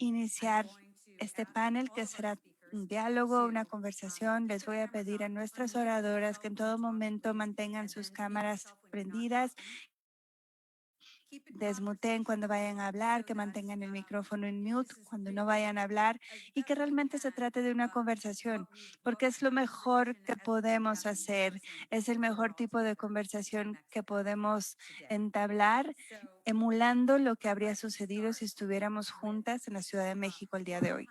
iniciar este panel, que será un diálogo, una conversación. Les voy a pedir a nuestras oradoras que en todo momento mantengan sus cámaras prendidas, desmuteen cuando vayan a hablar, que mantengan el micrófono en mute cuando no vayan a hablar y que realmente se trate de una conversación, porque es lo mejor que podemos hacer, es el mejor tipo de conversación que podemos entablar, emulando lo que habría sucedido si estuviéramos juntas en la Ciudad de México el día de hoy.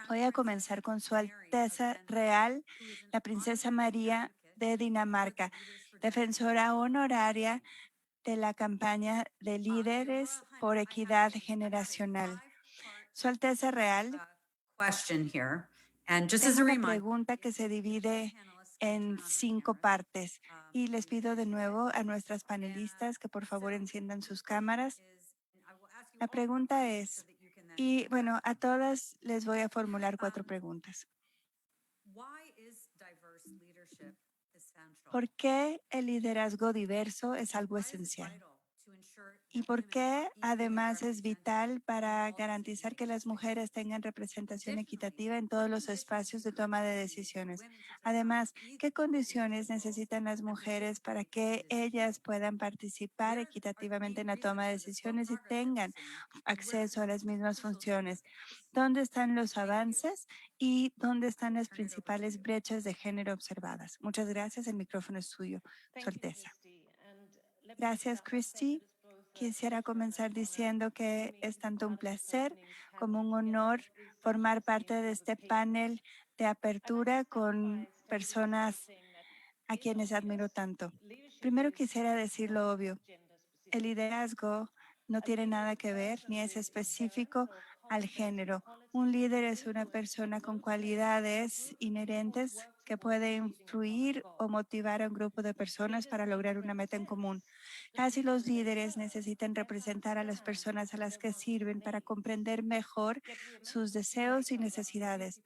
Voy a comenzar con Su Alteza Real, la Princesa María de Dinamarca, defensora honoraria de la campaña de líderes por equidad generacional. Su Alteza Real, tengo una pregunta que se divide en 5 partes y les pido de nuevo a nuestras panelistas que por favor enciendan sus cámaras. La pregunta es, y bueno, a todas les voy a formular 4 preguntas. ¿Por qué el liderazgo diverso es algo esencial? ¿Y por qué además es vital para garantizar que las mujeres tengan representación equitativa en todos los espacios de toma de decisiones? Además, ¿qué condiciones necesitan las mujeres para que ellas puedan participar equitativamente en la toma de decisiones y tengan acceso a las mismas funciones? ¿Dónde están los avances y dónde están las principales brechas de género observadas? Muchas gracias. El micrófono es suyo, Su Alteza. Gracias, Christy. Quisiera comenzar diciendo que es tanto un placer como un honor formar parte de este panel de apertura con personas a quienes admiro tanto. Primero quisiera decir lo obvio. El liderazgo no tiene nada que ver ni es específico al género. Un líder es una persona con cualidades inherentes que puede influir o motivar a un grupo de personas para lograr una meta en común. Casi los líderes necesitan representar a las personas a las que sirven para comprender mejor sus deseos y necesidades.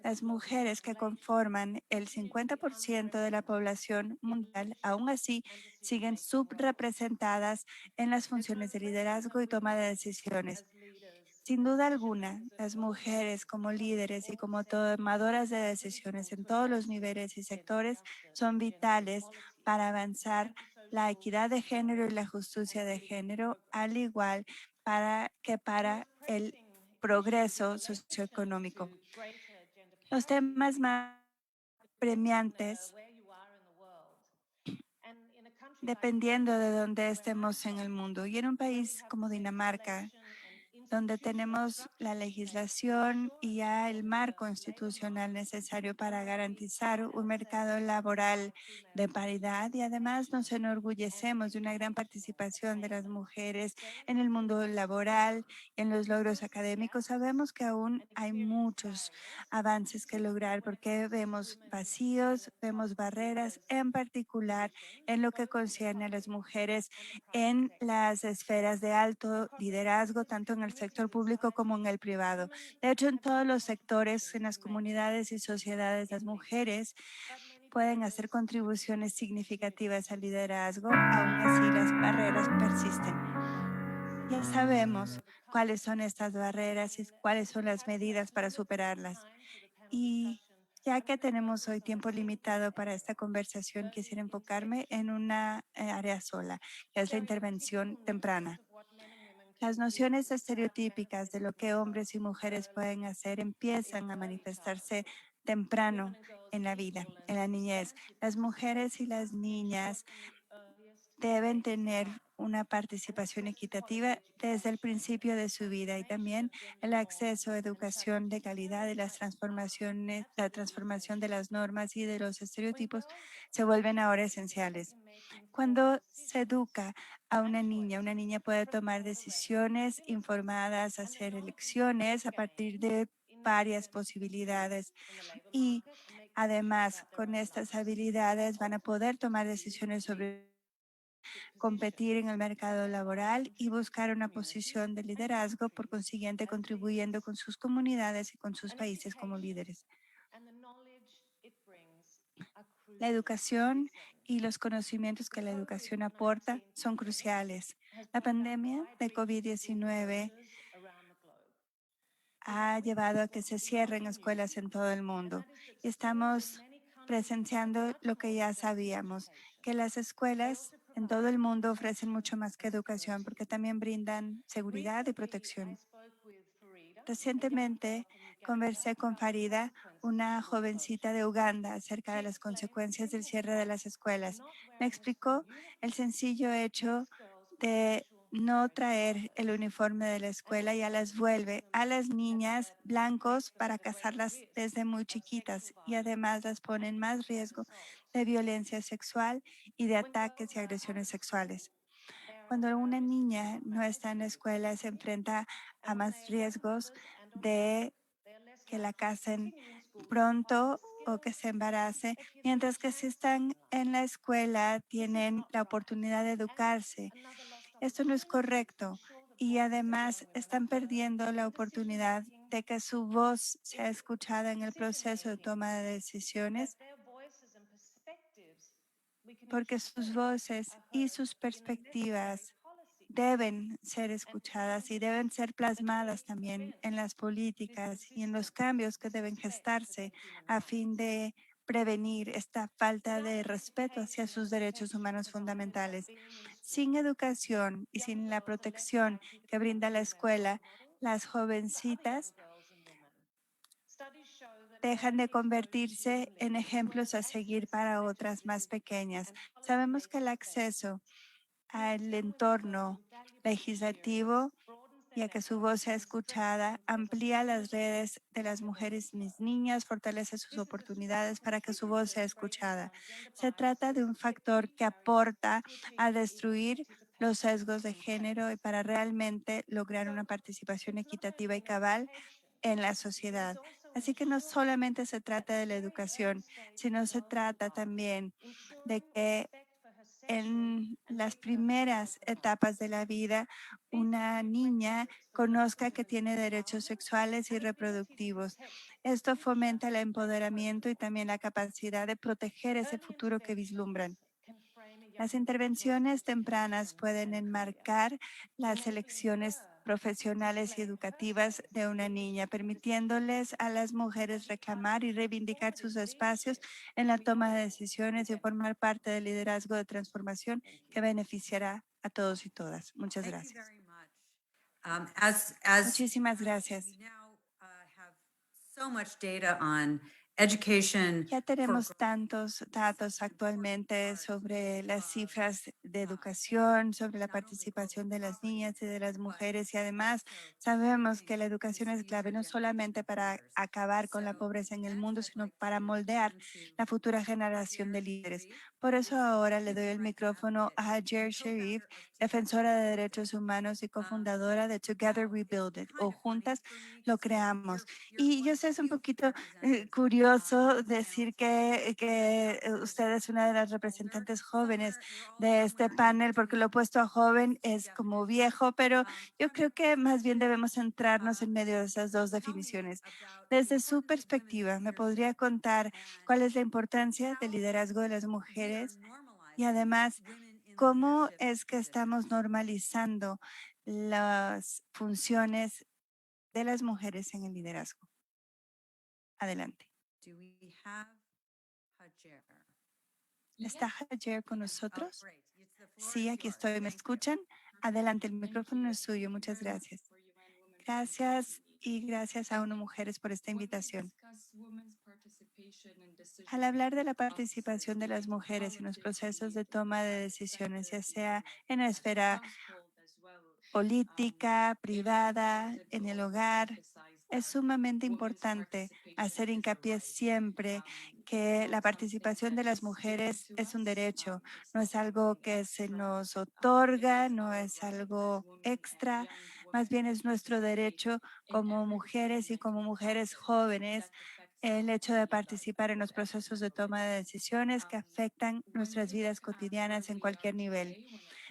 Las mujeres que conforman el 50% de la población mundial, aún así, siguen subrepresentadas en las funciones de liderazgo y toma de decisiones. Sin duda alguna, las mujeres como líderes y como tomadoras de decisiones en todos los niveles y sectores son vitales para avanzar la equidad de género y la justicia de género, al igual que para el progreso socioeconómico. Los temas más premiantes, dependiendo de dónde estemos en el mundo. Y en un país como Dinamarca, donde tenemos la legislación y ya el marco institucional necesario para garantizar un mercado laboral de paridad, y además nos enorgullecemos de una gran participación de las mujeres en el mundo laboral y en los logros académicos. Sabemos que aún hay muchos avances que lograr porque vemos vacíos, vemos barreras, en particular en lo que concierne a las mujeres en las esferas de alto liderazgo, tanto en el sector público como en el privado. De hecho, en todos los sectores, en las comunidades y sociedades, las mujeres pueden hacer contribuciones significativas al liderazgo, aún así las barreras persisten. Ya sabemos cuáles son estas barreras y cuáles son las medidas para superarlas. Y ya que tenemos hoy tiempo limitado para esta conversación, quisiera enfocarme en una área sola, que es la intervención temprana. Las nociones estereotípicas de lo que hombres y mujeres pueden hacer empiezan a manifestarse temprano en la vida, en la niñez. Las mujeres y las niñas deben tener una participación equitativa desde el principio de su vida y también el acceso a educación de calidad y las transformaciones, la transformación de las normas y de los estereotipos se vuelven ahora esenciales. Cuando se educa a una niña puede tomar decisiones informadas, hacer elecciones a partir de varias posibilidades y además con estas habilidades van a poder tomar decisiones sobre competir en el mercado laboral y buscar una posición de liderazgo, por consiguiente contribuyendo con sus comunidades y con sus países como líderes. La educación y los conocimientos que la educación aporta son cruciales. La pandemia de COVID-19 ha llevado a que se cierren escuelas en todo el mundo. Y estamos presenciando lo que ya sabíamos, que las escuelas en todo el mundo ofrecen mucho más que educación porque también brindan seguridad y protección. Recientemente conversé con Farida, una jovencita de Uganda, acerca de las consecuencias del cierre de las escuelas. Me explicó el sencillo hecho de no traer el uniforme de la escuela, ya las vuelve a las niñas blancos para casarlas desde muy chiquitas y además las pone en más riesgo de violencia sexual y de ataques y agresiones sexuales. Cuando una niña no está en la escuela, se enfrenta a más riesgos de que la casen pronto o que se embarace, mientras que si están en la escuela tienen la oportunidad de educarse. Esto no es correcto y además están perdiendo la oportunidad de que su voz sea escuchada en el proceso de toma de decisiones, porque sus voces y sus perspectivas deben ser escuchadas y deben ser plasmadas también en las políticas y en los cambios que deben gestarse a fin de prevenir esta falta de respeto hacia sus derechos humanos fundamentales. Sin educación y sin la protección que brinda la escuela, las jovencitas dejan de convertirse en ejemplos a seguir para otras más pequeñas. Sabemos que el acceso al entorno legislativo y a que su voz sea escuchada, amplía las redes de las mujeres mis niñas, fortalece sus oportunidades para que su voz sea escuchada. Se trata de un factor que aporta a destruir los sesgos de género y para realmente lograr una participación equitativa y cabal en la sociedad. Así que no solamente se trata de la educación, sino se trata también de que en las primeras etapas de la vida una niña conozca que tiene derechos sexuales y reproductivos. Esto fomenta el empoderamiento y también la capacidad de proteger ese futuro que vislumbran. Las intervenciones tempranas pueden enmarcar las elecciones profesionales y educativas de una niña, permitiéndoles a las mujeres reclamar y reivindicar sus espacios en la toma de decisiones y formar parte del liderazgo de transformación que beneficiará a todos y todas. Muchas gracias. Muchísimas gracias. So much data on education Ya for tenemos tantos datos actualmente sobre las cifras de educación, sobre la participación de las niñas y de las mujeres y además sabemos que la educación es clave no solamente para acabar con la pobreza en el mundo, sino para moldear la futura generación de líderes. Por eso ahora le doy el micrófono a Hajer Sharif, defensora de derechos humanos y cofundadora de Together We Build It o Juntas lo creamos. Y yo sé, es un poquito curioso decir que usted es una de las representantes jóvenes de este panel, porque lo opuesto a joven es como viejo, pero yo creo que más bien debemos centrarnos en medio de esas dos definiciones. Desde su perspectiva, ¿me podría contar cuál es la importancia del liderazgo de las mujeres y además cómo es que estamos normalizando las funciones de las mujeres en el liderazgo? Adelante. Do we have Hajer? ¿Está Hajer con Oh, nosotros? great. The floor Sí, is aquí yours. estoy. ¿Me Thank you. escuchan? Adelante, el micrófono es suyo. Muchas gracias. Gracias y gracias a UNO Mujeres por esta invitación. Al hablar de la participación de las mujeres en los procesos de toma de decisiones, ya sea en la esfera política, privada, en el hogar, es sumamente importante hacer hincapié siempre que la participación de las mujeres es un derecho, no es algo que se nos otorga, no es algo extra, más bien es nuestro derecho como mujeres y como mujeres jóvenes el hecho de participar en los procesos de toma de decisiones que afectan nuestras vidas cotidianas en cualquier nivel.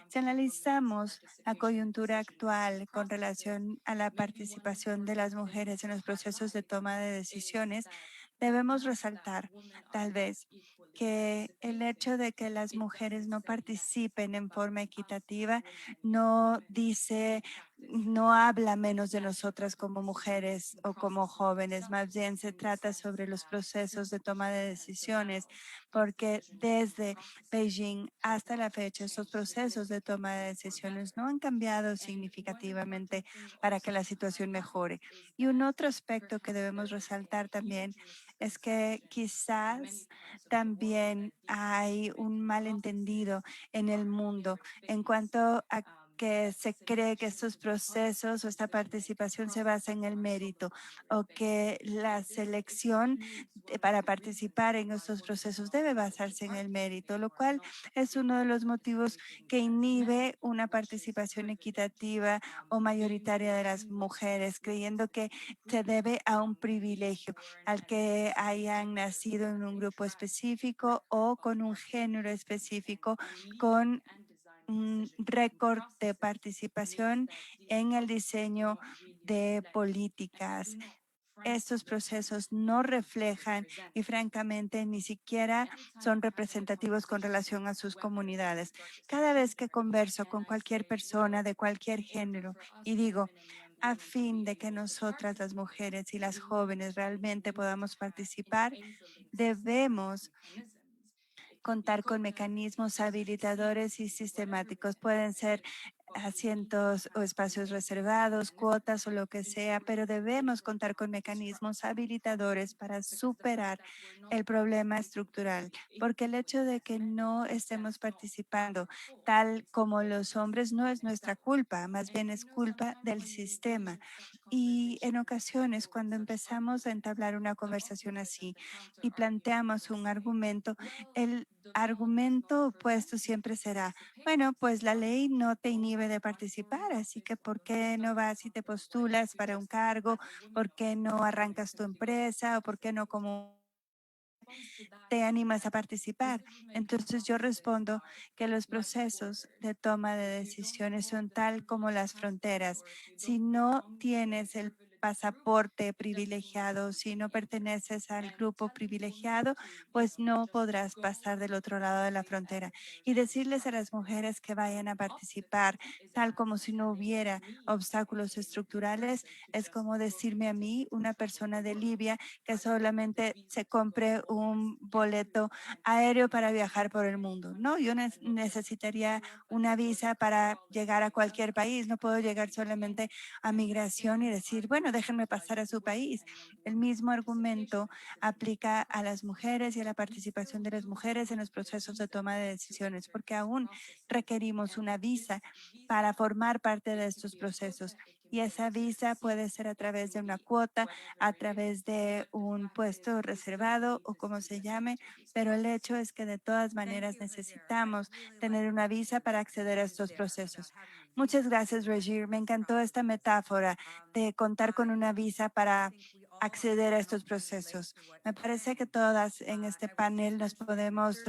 Si analizamos la coyuntura actual con relación a la participación de las mujeres en los procesos de toma de decisiones, debemos resaltar, tal vez, que el hecho de que las mujeres no participen en forma equitativa no dice no habla menos de nosotras como mujeres o como jóvenes, más bien se trata sobre los procesos de toma de decisiones, porque desde Beijing hasta la fecha estos procesos de toma de decisiones no han cambiado significativamente para que la situación mejore. Y un otro aspecto que debemos resaltar también es que quizás también hay un malentendido en el mundo en cuanto a que se cree que estos procesos o esta participación se basa en el mérito o que la selección para participar en estos procesos debe basarse en el mérito, lo cual es uno de los motivos que inhibe una participación equitativa o mayoritaria de las mujeres, creyendo que se debe a un privilegio, al que hayan nacido en un grupo específico o con un género específico, con un récord de participación en el diseño de políticas. Estos procesos no reflejan y francamente ni siquiera son representativos con relación a sus comunidades. Cada vez que converso con cualquier persona de cualquier género y digo, a fin de que nosotras las mujeres y las jóvenes realmente podamos participar, debemos contar con mecanismos habilitadores y sistemáticos. Pueden ser asientos o espacios reservados, cuotas o lo que sea, pero debemos contar con mecanismos habilitadores para superar el problema estructural, porque el hecho de que no estemos participando tal como los hombres no es nuestra culpa, más bien es culpa del sistema. Y en ocasiones, cuando empezamos a entablar una conversación así y planteamos un argumento, el argumento opuesto siempre será, bueno, pues la ley no te inhibe de participar, así que ¿por qué no vas y te postulas para un cargo? ¿Por qué no arrancas tu empresa? ¿O por qué no como te animas a participar? Entonces yo respondo que los procesos de toma de decisiones son tal como las fronteras. Si no tienes el pasaporte privilegiado, si no perteneces al grupo privilegiado, pues no podrás pasar del otro lado de la frontera. Y decirles a las mujeres que vayan a participar tal como si no hubiera obstáculos estructurales es como decirme a mí, una persona de Libia, que solamente se compre un boleto aéreo para viajar por el mundo. No, yo necesitaría una visa para llegar a cualquier país. No puedo llegar solamente a migración y decir, bueno, déjenme pasar a su país. El mismo argumento aplica a las mujeres y a la participación de las mujeres en los procesos de toma de decisiones, porque aún requerimos una visa para formar parte de estos procesos. Y esa visa puede ser a través de una cuota, a través de un puesto reservado o como se llame, pero el hecho es que de todas maneras necesitamos tener una visa para acceder a estos procesos. Muchas gracias, Regir. Me encantó esta metáfora de contar con una visa para acceder a estos procesos. Me parece que todas en este panel nos podemos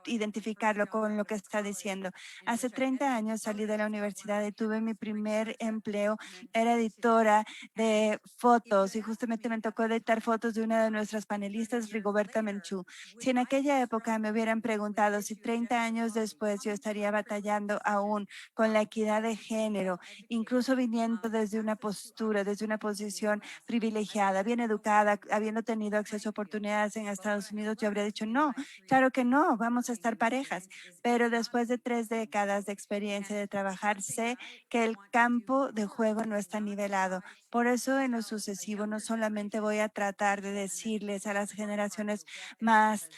identificarlo con lo que está diciendo. Hace 30 años salí de la universidad y tuve mi primer empleo. Era editora de fotos y justamente me tocó editar fotos de una de nuestras panelistas, Rigoberta Menchú. Si en aquella época me hubieran preguntado si 30 años después yo estaría batallando aún con la equidad de género, incluso viniendo desde una postura, desde una posición privilegiada, bien educada, habiendo tenido acceso a oportunidades en Estados Unidos, yo habría dicho, no, claro que no, vamos a estar parejas. Pero después de 3 décadas de experiencia de trabajar, sé que el campo de juego no está nivelado. Por eso en lo sucesivo no solamente voy a tratar de decirles a las generaciones más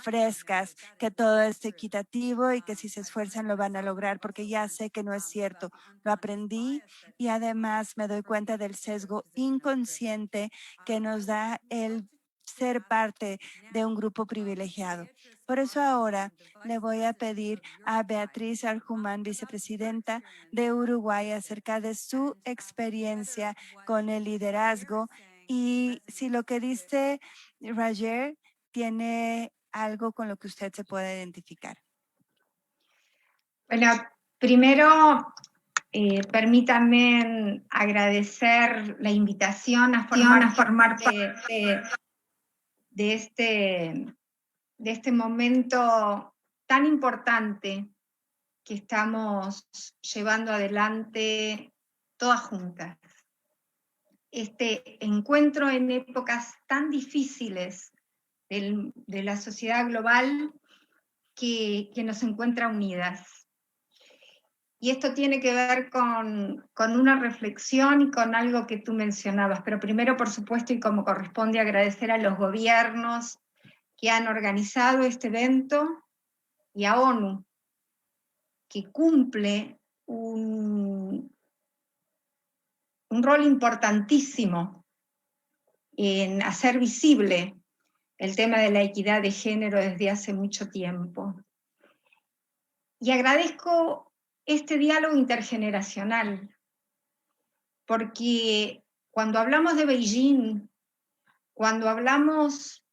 frescas que todo es equitativo y que si se esfuerzan lo van a lograr, porque ya sé que no es cierto. Lo aprendí y además me doy cuenta del sesgo inconsciente que nos da el ser parte de un grupo privilegiado. Por eso ahora le voy a pedir a Beatriz Arjumán, vicepresidenta de Uruguay, acerca de su experiencia con el liderazgo y si lo que dice Roger tiene algo con lo que usted se pueda identificar. Bueno, primero permítanme agradecer la invitación a formar parte de este momento tan importante que estamos llevando adelante todas juntas. Este encuentro en épocas tan difíciles de la sociedad global que nos encuentra unidas. Y esto tiene que ver con una reflexión y con algo que tú mencionabas, pero primero, por supuesto, y como corresponde, agradecer a los gobiernos que han organizado este evento y a ONU, que cumple un rol importantísimo en hacer visible el tema de la equidad de género desde hace mucho tiempo. Y agradezco este diálogo intergeneracional, porque cuando hablamos de Beijing, cuando hablamos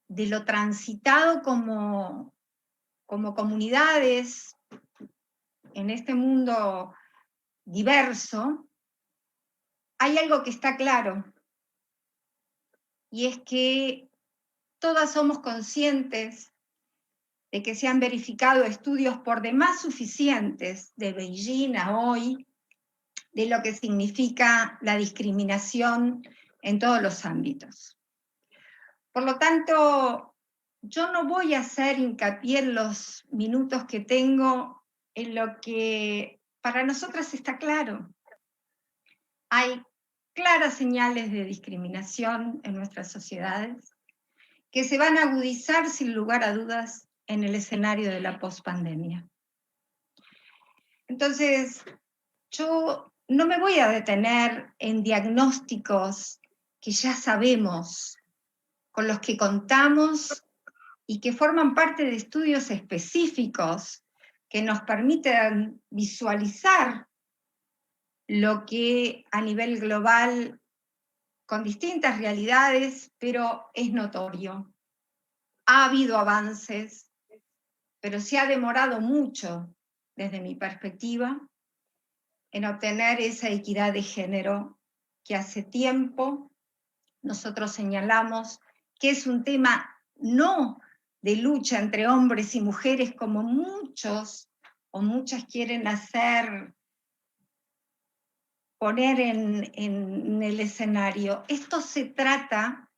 de lo transitado como comunidades en este mundo diverso, hay algo que está claro, y es que todas somos conscientes de que se han verificado estudios por demás suficientes de Beijing a hoy, de lo que significa la discriminación en todos los ámbitos. Por lo tanto, yo no voy a hacer hincapié en los minutos que tengo en lo que para nosotras está claro. Hay claras señales de discriminación en nuestras sociedades que se van a agudizar sin lugar a dudas en el escenario de la pospandemia. Entonces, yo no me voy a detener en diagnósticos que ya sabemos, con los que contamos y que forman parte de estudios específicos que nos permiten visualizar lo que a nivel global, con distintas realidades, pero es notorio. Ha habido avances, pero se ha demorado mucho, desde mi perspectiva, en obtener esa equidad de género que hace tiempo nosotros señalamos que es un tema no de lucha entre hombres y mujeres como muchos o muchas quieren poner en el escenario. Esto se trata,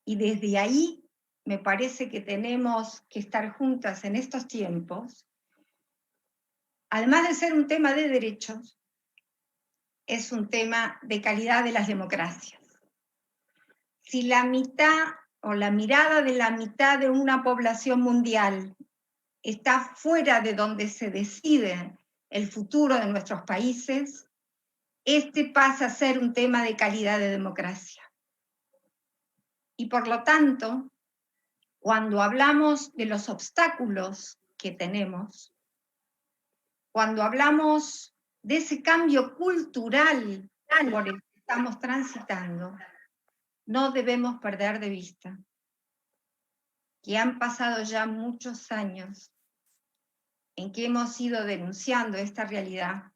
y desde ahí me parece que tenemos que estar juntas en estos tiempos, además de ser un tema de derechos, es un tema de calidad de las democracias. Si la mitad o la mirada de la mitad de una población mundial está fuera de donde se decide el futuro de nuestros países, este pasa a ser un tema de calidad de democracia. Y por lo tanto, cuando hablamos de los obstáculos que tenemos, cuando hablamos de ese cambio cultural por el que estamos transitando, no debemos perder de vista que han pasado ya muchos años en que hemos ido denunciando esta realidad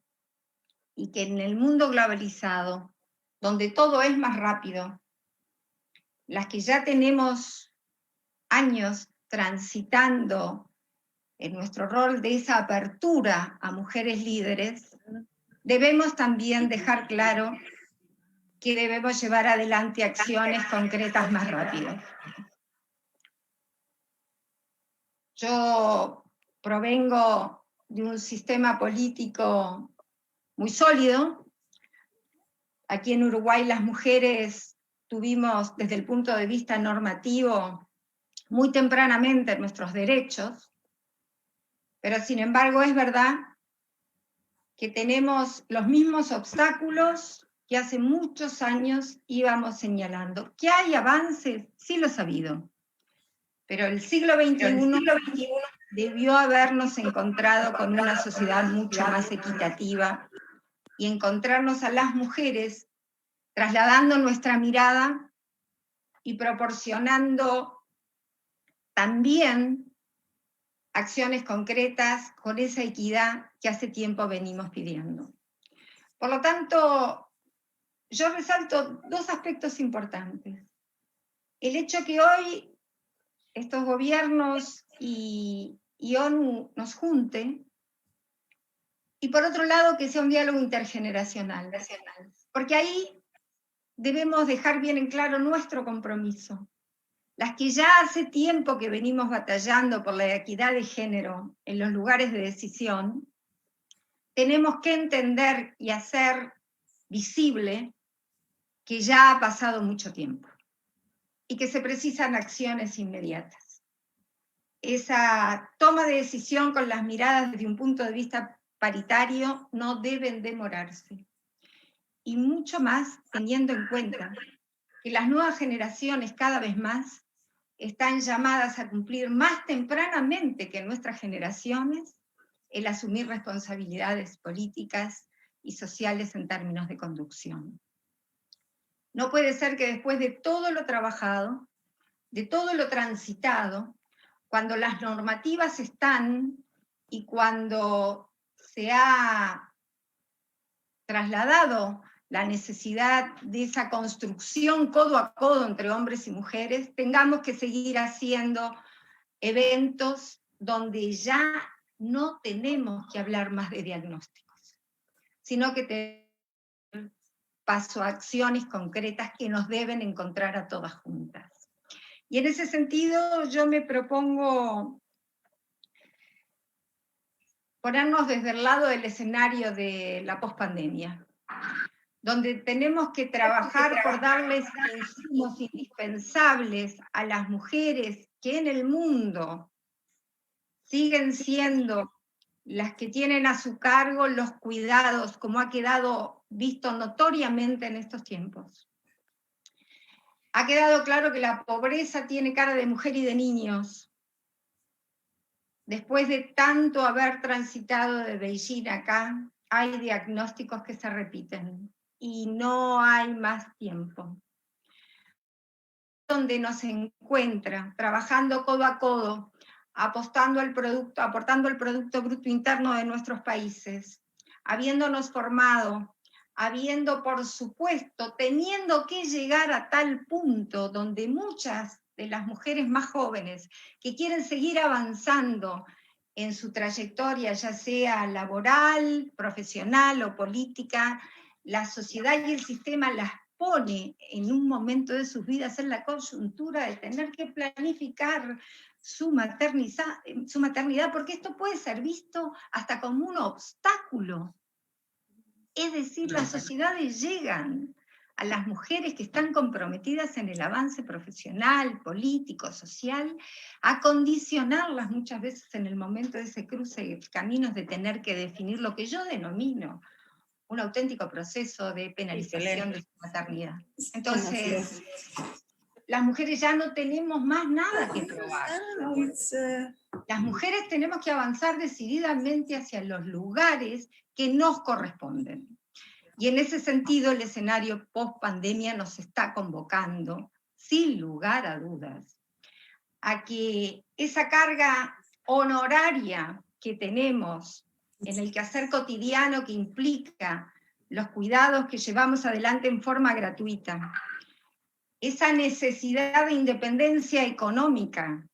y que en el mundo globalizado, donde todo es más rápido, las que ya tenemos años transitando en nuestro rol de esa apertura a mujeres líderes, debemos también dejar claro que debemos llevar adelante acciones concretas más rápido. Yo provengo de un sistema político muy sólido. Aquí en Uruguay las mujeres tuvimos, desde el punto de vista normativo, muy tempranamente nuestros derechos, pero sin embargo es verdad que tenemos los mismos obstáculos que hace muchos años íbamos señalando. ¿Que hay avances? Sí los ha habido, pero el siglo XXI debió habernos encontrado con una sociedad mucho más equitativa y encontrarnos a las mujeres trasladando nuestra mirada y proporcionando también acciones concretas con esa equidad que hace tiempo venimos pidiendo. Por lo tanto, yo resalto dos aspectos importantes. El hecho que hoy estos gobiernos y ONU nos junten Y por otro lado, que sea un diálogo intergeneracional, porque ahí debemos dejar bien en claro nuestro compromiso. Las que ya hace tiempo que venimos batallando por la equidad de género en los lugares de decisión, tenemos que entender y hacer visible que ya ha pasado mucho tiempo y que se precisan acciones inmediatas. Esa toma de decisión con las miradas desde un punto de vista paritario no deben demorarse. Y mucho más teniendo en cuenta que las nuevas generaciones cada vez más están llamadas a cumplir más tempranamente que nuestras generaciones el asumir responsabilidades políticas y sociales en términos de conducción. No puede ser que después de todo lo trabajado, de todo lo transitado, cuando las normativas están y cuando se ha trasladado la necesidad de esa construcción codo a codo entre hombres y mujeres, tengamos que seguir haciendo eventos donde ya no tenemos que hablar más de diagnósticos, sino que tenemos paso a acciones concretas que nos deben encontrar a todas juntas. Y en ese sentido yo me propongo ponernos desde el lado del escenario de la pospandemia, donde tenemos que trabajar por darles insumos indispensables a las mujeres que en el mundo siguen siendo las que tienen a su cargo los cuidados, como ha quedado visto notoriamente en estos tiempos. Ha quedado claro que la pobreza tiene cara de mujer y de niños. Después de tanto haber transitado de Beijing acá, hay diagnósticos que se repiten y no hay más tiempo. Donde nos encuentra, trabajando codo a codo, aportando el Producto Bruto Interno de nuestros países, habiéndonos formado, habiendo, por supuesto, teniendo que llegar a tal punto donde muchas de las mujeres más jóvenes que quieren seguir avanzando en su trayectoria, ya sea laboral, profesional o política, la sociedad y el sistema las pone en un momento de sus vidas en la coyuntura de tener que planificar su maternidad, porque esto puede ser visto hasta como un obstáculo. Es decir, las sociedades llegan a las mujeres que están comprometidas en el avance profesional, político, social, a condicionarlas muchas veces en el momento de ese cruce de caminos de tener que definir lo que yo denomino un auténtico proceso de penalización de su maternidad. Entonces, las mujeres ya no tenemos más nada que probar. Las mujeres tenemos que avanzar decididamente hacia los lugares que nos corresponden. Y en ese sentido, el escenario post-pandemia nos está convocando, sin lugar a dudas, a que esa carga honoraria que tenemos en el quehacer cotidiano que implica los cuidados que llevamos adelante en forma gratuita, esa necesidad de independencia económica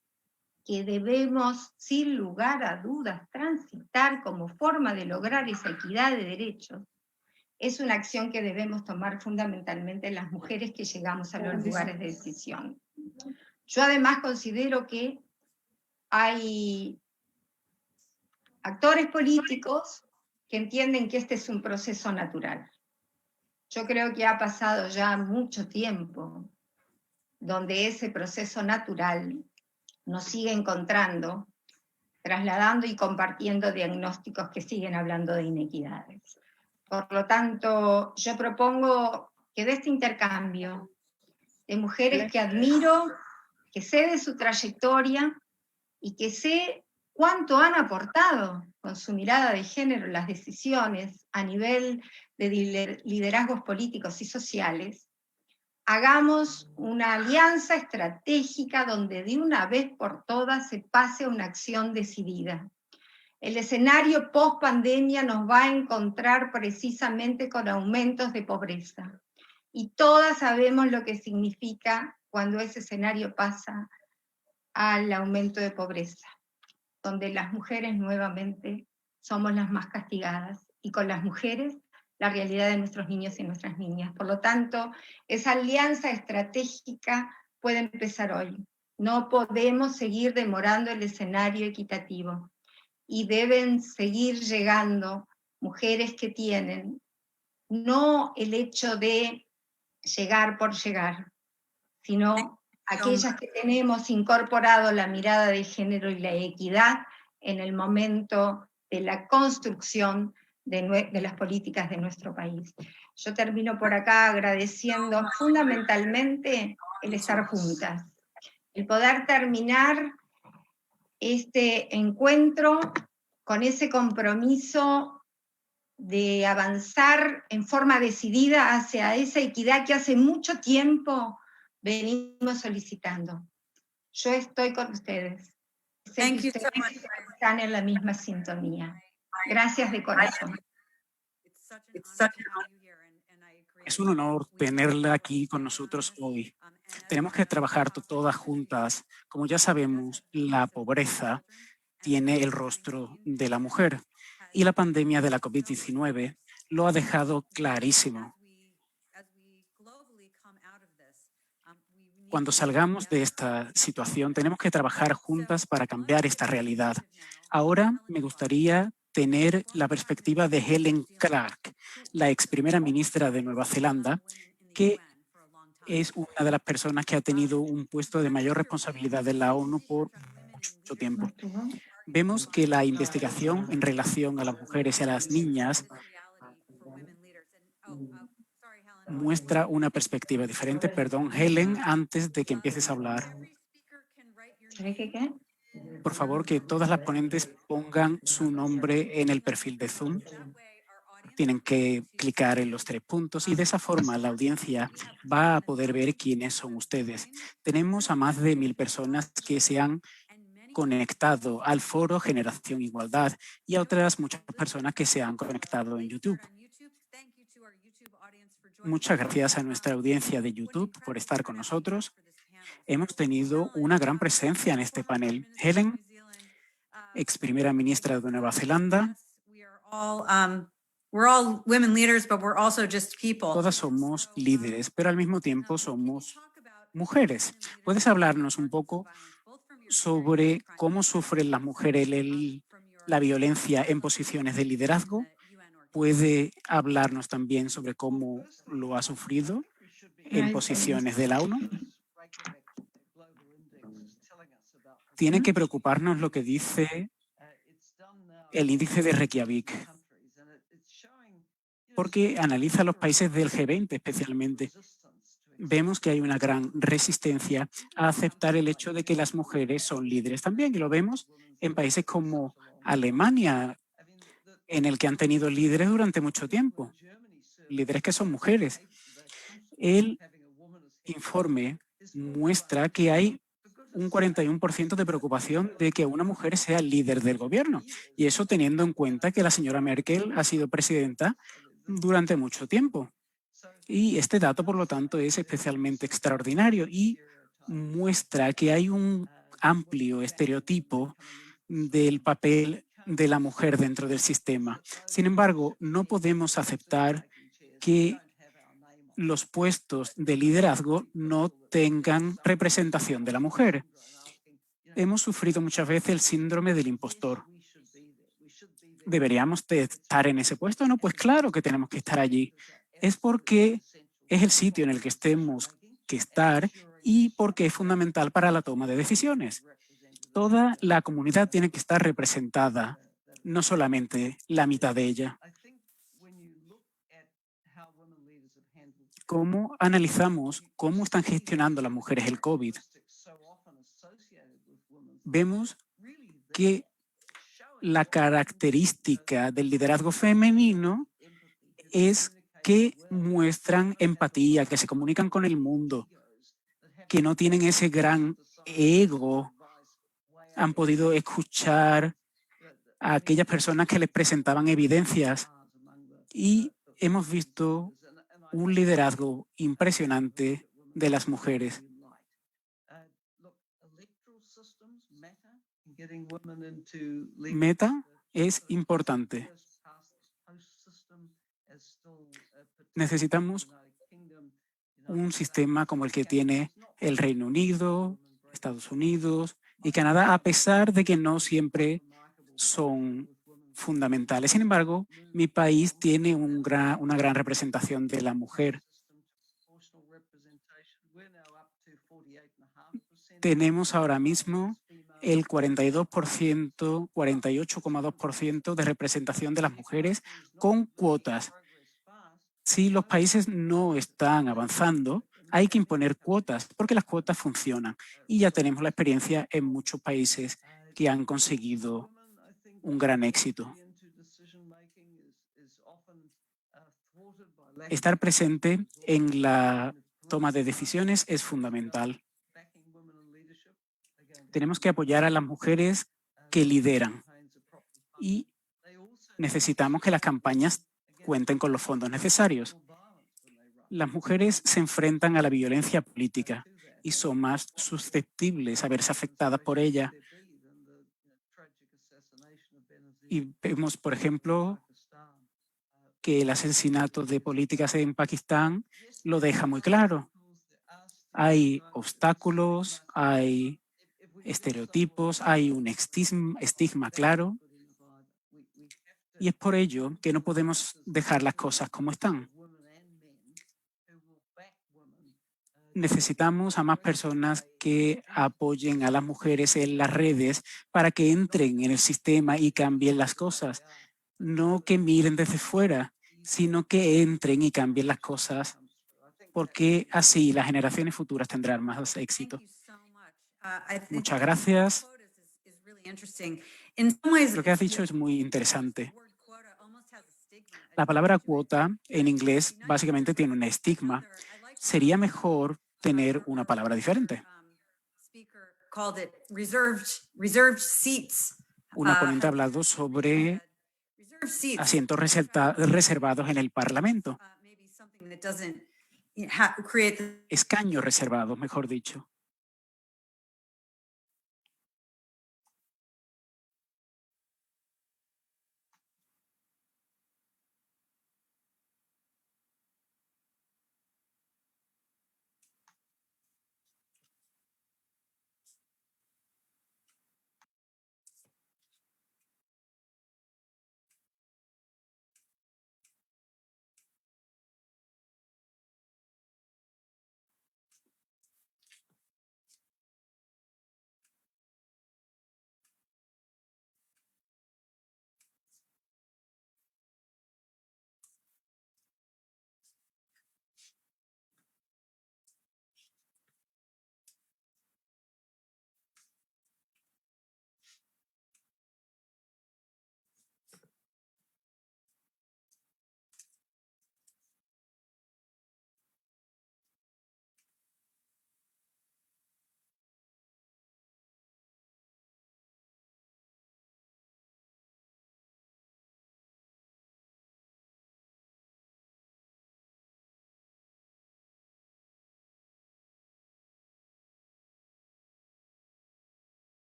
que debemos, sin lugar a dudas, transitar como forma de lograr esa equidad de derechos, es una acción que debemos tomar fundamentalmente las mujeres que llegamos a los lugares de decisión. Yo además considero que hay actores políticos que entienden que este es un proceso natural. Yo creo que ha pasado ya mucho tiempo donde ese proceso natural nos sigue encontrando, trasladando y compartiendo diagnósticos que siguen hablando de inequidades. Por lo tanto, yo propongo que de este intercambio de mujeres que admiro, que sé de su trayectoria y que sé cuánto han aportado con su mirada de género en las decisiones a nivel de liderazgos políticos y sociales, hagamos una alianza estratégica donde de una vez por todas se pase a una acción decidida. El escenario post-pandemia nos va a encontrar precisamente con aumentos de pobreza. Y todas sabemos lo que significa cuando ese escenario pasa al aumento de pobreza, donde las mujeres nuevamente somos las más castigadas, y con las mujeres la realidad de nuestros niños y nuestras niñas. Por lo tanto, esa alianza estratégica puede empezar hoy. No podemos seguir demorando el escenario equitativo, y deben seguir llegando mujeres que tienen no el hecho de llegar por llegar, sino aquellas que tenemos incorporado la mirada de género y la equidad en el momento de la construcción de las políticas de nuestro país. Yo termino por acá agradeciendo fundamentalmente el estar juntas, el poder terminar este encuentro con ese compromiso de avanzar en forma decidida hacia esa equidad que hace mucho tiempo venimos solicitando. Yo estoy con ustedes. Sé Thank que you so ustedes much. están en la misma sintonía. Gracias de corazón. It's such an honor to have you here, and I agree. Es un honor tenerla aquí con nosotros hoy. Tenemos que trabajar todas juntas. Como ya sabemos, la pobreza tiene el rostro de la mujer y la pandemia de la COVID-19 lo ha dejado clarísimo. Cuando salgamos de esta situación, tenemos que trabajar juntas para cambiar esta realidad. Ahora me gustaría tener la perspectiva de Helen Clark, la ex primera ministra de Nueva Zelanda, que es una de las personas que ha tenido un puesto de mayor responsabilidad en la ONU por mucho tiempo. Vemos que la investigación en relación a las mujeres y a las niñas muestra una perspectiva diferente. Perdón, Helen, antes de que empieces a hablar, ¿Qué? por favor, que todas las ponentes pongan su nombre en el perfil de Zoom. Tienen que clicar en los 3 puntos y de esa forma la audiencia va a poder ver quiénes son ustedes. Tenemos a más de 1000 personas que se han conectado al foro Generación Igualdad y a otras muchas personas que se han conectado en YouTube. Muchas gracias a nuestra audiencia de YouTube por estar con nosotros. Hemos tenido una gran presencia en este panel. Helen, ex primera ministra de Nueva Zelanda. We're all women leaders, but we're also just people. Todas somos líderes, pero al mismo tiempo somos mujeres. ¿Puedes hablarnos un poco sobre cómo sufren las mujeres la violencia en posiciones de liderazgo? ¿Puede hablarnos también sobre cómo lo ha sufrido en posiciones de la ONU? Tiene que preocuparnos lo que dice el índice de Reykjavik, porque analiza los países del G20 especialmente. Vemos que hay una gran resistencia a aceptar el hecho de que las mujeres son líderes también, y lo vemos en países como Alemania, en el que han tenido líderes durante mucho tiempo, líderes que son mujeres. El informe muestra que hay un 41% de preocupación de que una mujer sea líder del gobierno, y eso teniendo en cuenta que la señora Merkel ha sido presidenta durante mucho tiempo. Y este dato, por lo tanto, es especialmente extraordinario y muestra que hay un amplio estereotipo del papel de la mujer dentro del sistema. Sin embargo, no podemos aceptar que los puestos de liderazgo no tengan representación de la mujer. Hemos sufrido muchas veces el síndrome del impostor. ¿Deberíamos de estar en ese puesto? No, pues claro que tenemos que estar allí. Es porque es el sitio en el que tenemos que estar y porque es fundamental para la toma de decisiones. Toda la comunidad tiene que estar representada, no solamente la mitad de ella. ¿Cómo analizamos cómo están gestionando las mujeres el COVID? Vemos que la característica del liderazgo femenino es que muestran empatía, que se comunican con el mundo, que no tienen ese gran ego. Han podido escuchar a aquellas personas que les presentaban evidencias y hemos visto un liderazgo impresionante de las mujeres. Meta es importante. Necesitamos un sistema como el que tiene el Reino Unido, Estados Unidos y Canadá, a pesar de que no siempre son fundamentales. Sin embargo, mi país tiene una gran representación de la mujer. Tenemos ahora mismo el 42%, 48,2% de representación de las mujeres con cuotas. Si los países no están avanzando, hay que imponer cuotas porque las cuotas funcionan. Y ya tenemos la experiencia en muchos países que han conseguido un gran éxito. Estar presente en la toma de decisiones es fundamental. Tenemos que apoyar a las mujeres que lideran y necesitamos que las campañas cuenten con los fondos necesarios. Las mujeres se enfrentan a la violencia política y son más susceptibles a verse afectadas por ella. Y vemos, por ejemplo, que el asesinato de políticas en Pakistán lo deja muy claro. Hay obstáculos, hay estereotipos, hay un estigma claro. Y es por ello que no podemos dejar las cosas como están. Necesitamos a más personas que apoyen a las mujeres en las redes para que entren en el sistema y cambien las cosas. No que miren desde fuera, sino que entren y cambien las cosas, porque así las generaciones futuras tendrán más éxito. Muchas gracias. Lo que has dicho es muy interesante. La palabra cuota en inglés básicamente tiene un estigma. Sería mejor tener una palabra diferente. Una ponente ha hablado sobre asientos reservados en el Parlamento. Escaños reservados, mejor dicho.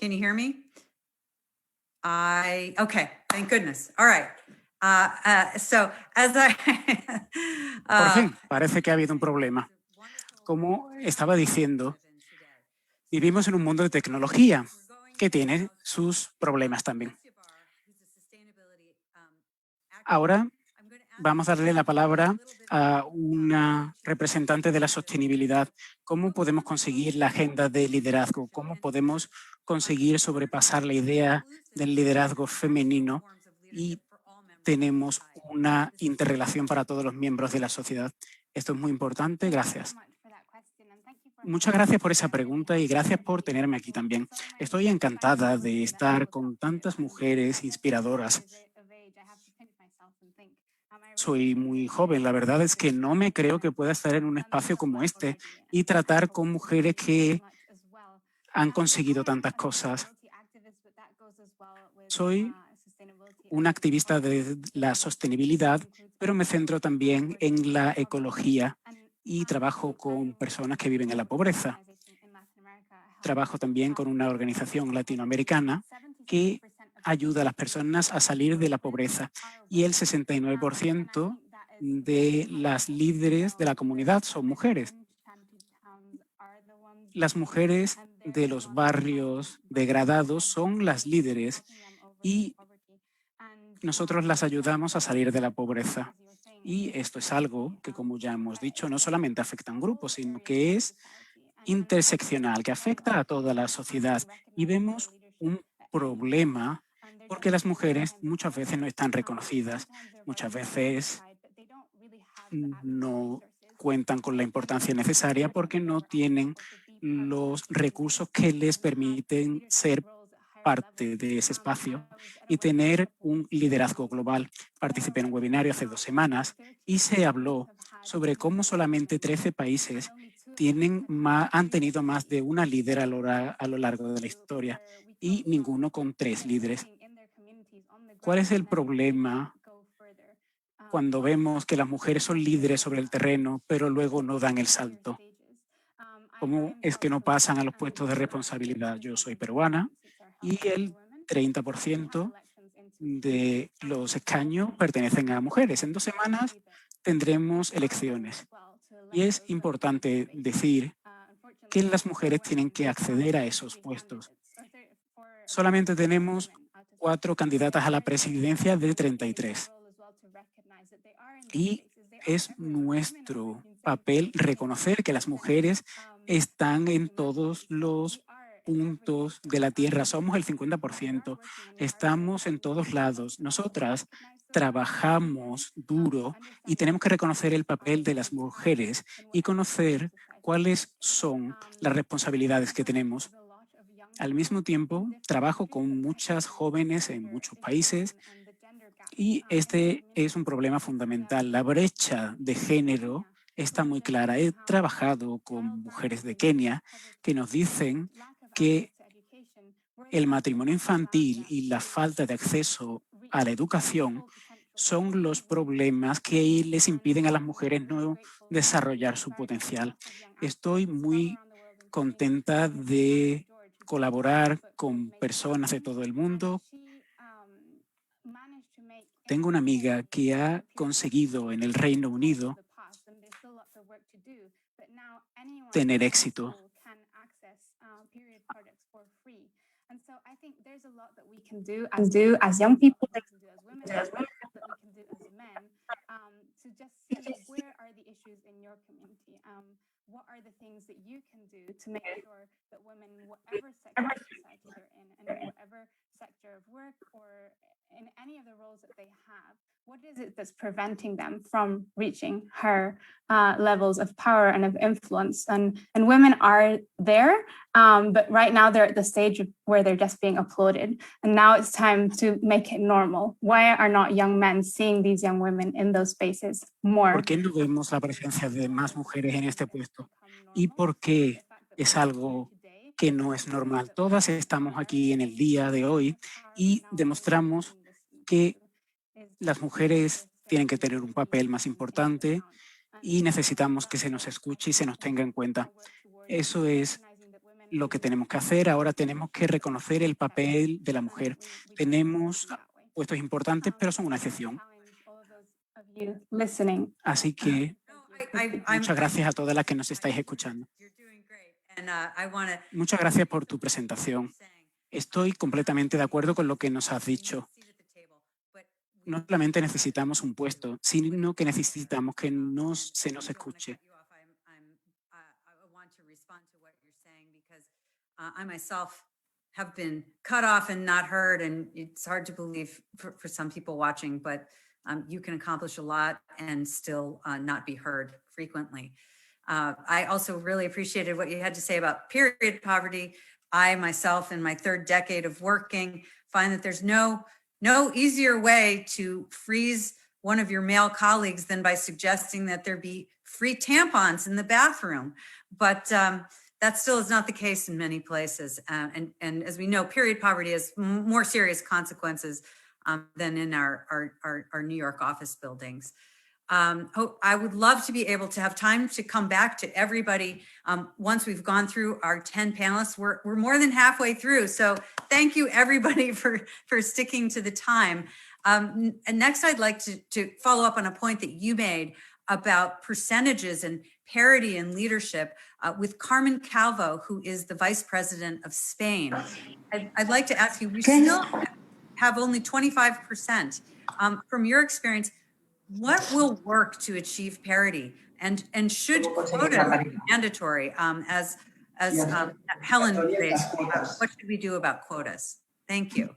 Can you hear me? Okay, thank goodness. All right. So as I Por fin, parece que ha habido un problema. Como estaba diciendo, vivimos en un mundo de tecnología que tiene sus problemas también. Ahora vamos a darle la palabra a una representante de la sostenibilidad. ¿Cómo podemos conseguir la agenda de liderazgo? ¿Cómo podemos conseguir sobrepasar la idea del liderazgo femenino y tenemos una interrelación para todos los miembros de la sociedad? Esto es muy importante. Gracias. Muchas gracias por esa pregunta y gracias por tenerme aquí también. Estoy encantada de estar con tantas mujeres inspiradoras. Soy muy joven, la verdad es que no me creo que pueda estar en un espacio como este y tratar con mujeres que han conseguido tantas cosas. Soy un activista de la sostenibilidad, pero me centro también en la ecología y trabajo con personas que viven en la pobreza. Trabajo también con una organización latinoamericana que ayuda a las personas a salir de la pobreza y el 69% de las líderes de la comunidad son mujeres. Las mujeres de los barrios degradados son las líderes y nosotros las ayudamos a salir de la pobreza. Y esto es algo que, como ya hemos dicho, no solamente afecta a un grupo, sino que es interseccional, que afecta a toda la sociedad. Y vemos un problema porque las mujeres muchas veces no están reconocidas, muchas veces no cuentan con la importancia necesaria porque no tienen los recursos que les permiten ser parte de ese espacio y tener un liderazgo global. Participé en un webinario hace 2 semanas y se habló sobre cómo solamente 13 países han tenido más de una líder a lo largo de la historia y ninguno con 3 líderes. ¿Cuál es el problema cuando vemos que las mujeres son líderes sobre el terreno, pero luego no dan el salto? ¿Cómo es que no pasan a los puestos de responsabilidad? Yo soy peruana y el 30% de los escaños pertenecen a mujeres. En 2 semanas tendremos elecciones y es importante decir que las mujeres tienen que acceder a esos puestos. Solamente tenemos 4 candidatas a la presidencia de 33. Y es nuestro papel reconocer que las mujeres están en todos los puntos de la tierra. Somos el 50%. Estamos en todos lados. Nosotras trabajamos duro y tenemos que reconocer el papel de las mujeres y conocer cuáles son las responsabilidades que tenemos. Al mismo tiempo, trabajo con muchas jóvenes en muchos países y este es un problema fundamental. La brecha de género está muy clara. He trabajado con mujeres de Kenia que nos dicen que el matrimonio infantil y la falta de acceso a la educación son los problemas que les impiden a las mujeres no desarrollar su potencial. Estoy muy contenta de colaborar con personas de todo el mundo. Tengo una amiga que ha conseguido en el Reino Unido tener éxito. Do as young people, as women, to just see where are the issues in your community. What are the things that you can do to make sure that women, whatever sector of society they're in, and in whatever sector of work or in any of the roles that they have, what is it that's preventing them from reaching her levels of power and of influence? And women are there, but right now they're at the stage where they're just being applauded. And now it's time to make it normal. Why are not young men seeing these young women in those spaces more? ¿Por qué no vemos la presencia de más mujeres en este puesto? ¿Y por qué es algo que no es normal? Todas estamos aquí en el día de hoy y demostramos que las mujeres tienen que tener un papel más importante y necesitamos que se nos escuche y se nos tenga en cuenta. Eso es lo que tenemos que hacer. Ahora tenemos que reconocer el papel de la mujer. Tenemos puestos importantes, pero son una excepción. Así que muchas gracias a todas las que nos estáis escuchando. Muchas gracias por tu presentación. Estoy completamente de acuerdo con lo que nos has dicho. No solamente necesitamos un puesto, sino que necesitamos que se nos escuche. I myself have been cut off and not heard, and it's hard to believe for some people watching, but you can accomplish a lot and still not be heard frequently. I also really appreciated what you had to say about period poverty. I myself, in my 3rd decade of working, find that there's no easier way to freeze one of your male colleagues than by suggesting that there be free tampons in the bathroom. But that still is not the case in many places. And as we know, period poverty has more serious consequences than in our New York office buildings. I would love to be able to have time to come back to everybody once we've gone through our 10 panelists. We're more than halfway through, so thank you everybody for sticking to the time. And next, I'd like to follow up on a point that you made about percentages and parity in leadership with Carmen Calvo, who is the Vice President of Spain. I'd like to ask you, we still have only 25%. From your experience, what will work to achieve parity? And should quotas be mandatory? As Helen raised, what should we do about quotas? Thank you.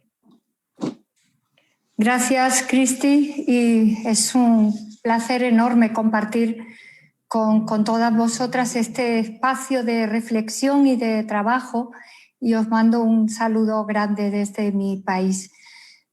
Gracias, Cristi, y es un placer enorme compartir con todas vosotras este espacio de reflexión y de trabajo, y os mando un saludo grande desde mi país.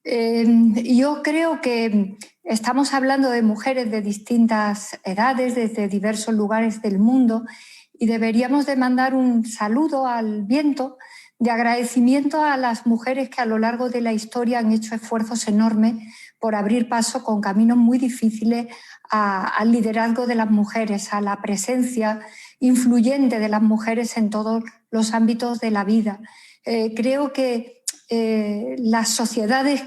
Yo creo que estamos hablando de mujeres de distintas edades, desde diversos lugares del mundo, y deberíamos de mandar un saludo al viento de agradecimiento a las mujeres que a lo largo de la historia han hecho esfuerzos enormes por abrir paso con caminos muy difíciles al liderazgo de las mujeres, a la presencia influyente de las mujeres en todos los ámbitos de la vida. Creo que las sociedades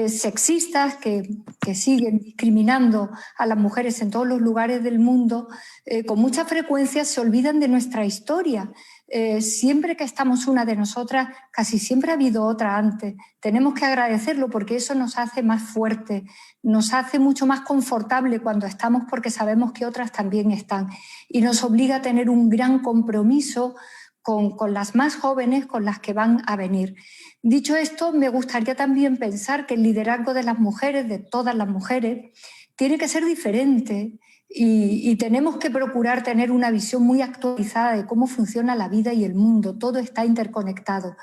sexistas que siguen discriminando a las mujeres en todos los lugares del mundo, con mucha frecuencia se olvidan de nuestra historia. Siempre que estamos una de nosotras, casi siempre ha habido otra antes. Tenemos que agradecerlo porque eso nos hace más fuertes, nos hace mucho más confortable cuando estamos porque sabemos que otras también están, y nos obliga a tener un gran compromiso con las más jóvenes, con las que van a venir. Dicho esto, me gustaría también pensar que el liderazgo de las mujeres, de todas las mujeres, tiene que ser diferente y tenemos que procurar tener una visión muy actualizada de cómo funciona la vida y el mundo. Todo está interconectado.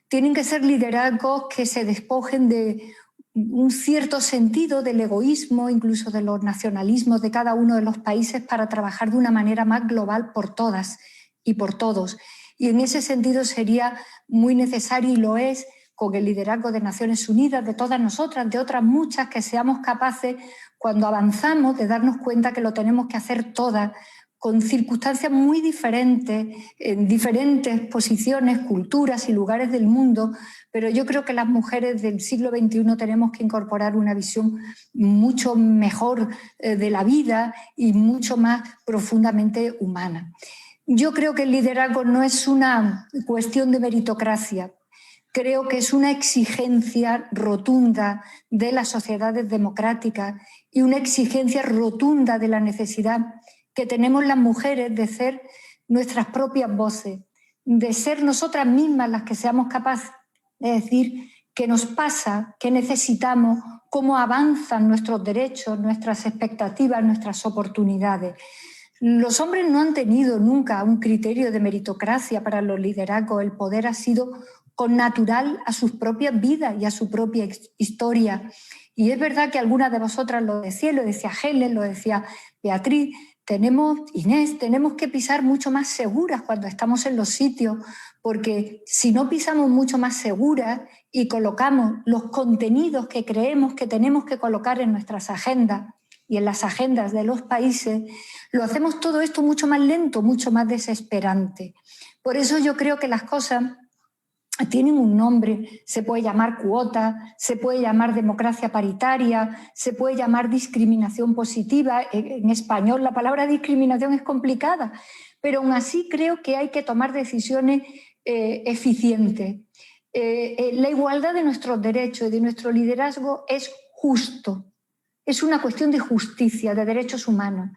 Tienen que ser liderazgos que se despojen de un cierto sentido del egoísmo, incluso de los nacionalismos de cada uno de los países, para trabajar de una manera más global por todas y por todos. Y en ese sentido sería muy necesario, y lo es, con el liderazgo de Naciones Unidas, de todas nosotras, de otras muchas, que seamos capaces, cuando avanzamos, de darnos cuenta que lo tenemos que hacer todas, con circunstancias muy diferentes, en diferentes posiciones, culturas y lugares del mundo, pero yo creo que las mujeres del siglo XXI tenemos que incorporar una visión mucho mejor de la vida y mucho más profundamente humana. Yo creo que el liderazgo no es una cuestión de meritocracia. Creo que es una exigencia rotunda de las sociedades democráticas y una exigencia rotunda de la necesidad que tenemos las mujeres de ser nuestras propias voces, de ser nosotras mismas las que seamos capaces de decir qué nos pasa, qué necesitamos, cómo avanzan nuestros derechos, nuestras expectativas, nuestras oportunidades. Los hombres no han tenido nunca un criterio de meritocracia para los liderazgos. El poder ha sido connatural a sus propias vidas y a su propia historia. Y es verdad que algunas de vosotras lo decía Helen, lo decía Beatriz, Inés, tenemos que pisar mucho más seguras cuando estamos en los sitios, porque si no pisamos mucho más seguras y colocamos los contenidos que creemos que tenemos que colocar en nuestras agendas y en las agendas de los países, lo hacemos todo esto mucho más lento, mucho más desesperante. Por eso yo creo que las cosas tienen un nombre, se puede llamar cuota, se puede llamar democracia paritaria, se puede llamar discriminación positiva. En español la palabra discriminación es complicada, pero aún así creo que hay que tomar decisiones eficientes. La igualdad de nuestros derechos y de nuestro liderazgo es justo. Es una cuestión de justicia, de derechos humanos.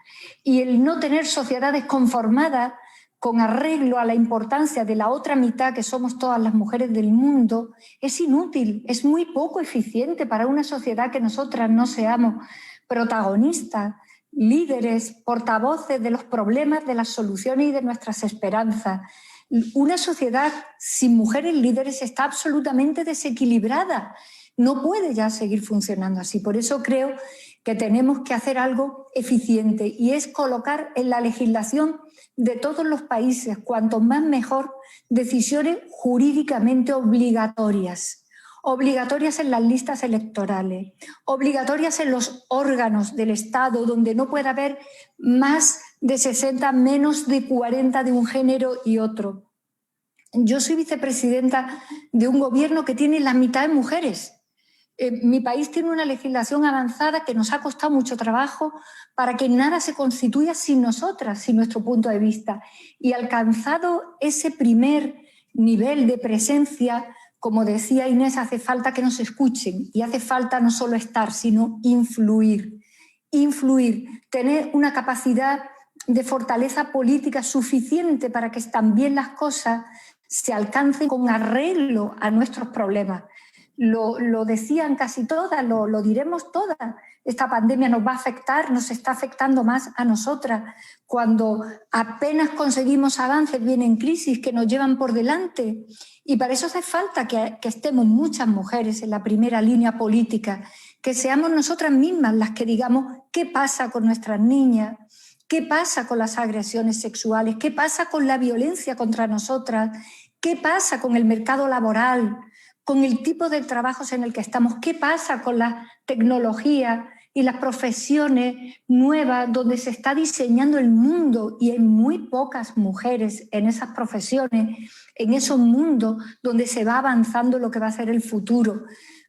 Y el no tener sociedades conformadas con arreglo a la importancia de la otra mitad, que somos todas las mujeres del mundo, es inútil, es muy poco eficiente para una sociedad que nosotras no seamos protagonistas, líderes, portavoces de los problemas, de las soluciones y de nuestras esperanzas. Una sociedad sin mujeres líderes está absolutamente desequilibrada. No puede ya seguir funcionando así. Por eso creo que tenemos que hacer algo eficiente, y es colocar en la legislación de todos los países, cuanto más mejor, decisiones jurídicamente obligatorias. obligatorias en las listas electorales, obligatorias en los órganos del Estado, donde no puede haber más de 60, menos de 40 de un género y otro. Yo soy vicepresidenta de un gobierno que tiene la mitad de mujeres. Mi país tiene una legislación avanzada que nos ha costado mucho trabajo para que nada se constituya sin nosotras, sin nuestro punto de vista. Y alcanzado ese primer nivel de presencia, como decía Inés, hace falta que nos escuchen y hace falta no solo estar, sino influir. Influir, tener una capacidad de fortaleza política suficiente para que también las cosas se alcancen con arreglo a nuestros problemas. Lo decían casi todas, lo diremos todas. Esta pandemia nos va a afectar, nos está afectando más a nosotras. Cuando apenas conseguimos avances, vienen crisis que nos llevan por delante. Y para eso hace falta que estemos muchas mujeres en la primera línea política, que seamos nosotras mismas las que digamos qué pasa con nuestras niñas, qué pasa con las agresiones sexuales, qué pasa con la violencia contra nosotras, qué pasa con el mercado laboral, con el tipo de trabajos en el que estamos, qué pasa con la tecnología y las profesiones nuevas donde se está diseñando el mundo y hay muy pocas mujeres en esas profesiones, en esos mundos donde se va avanzando lo que va a ser el futuro.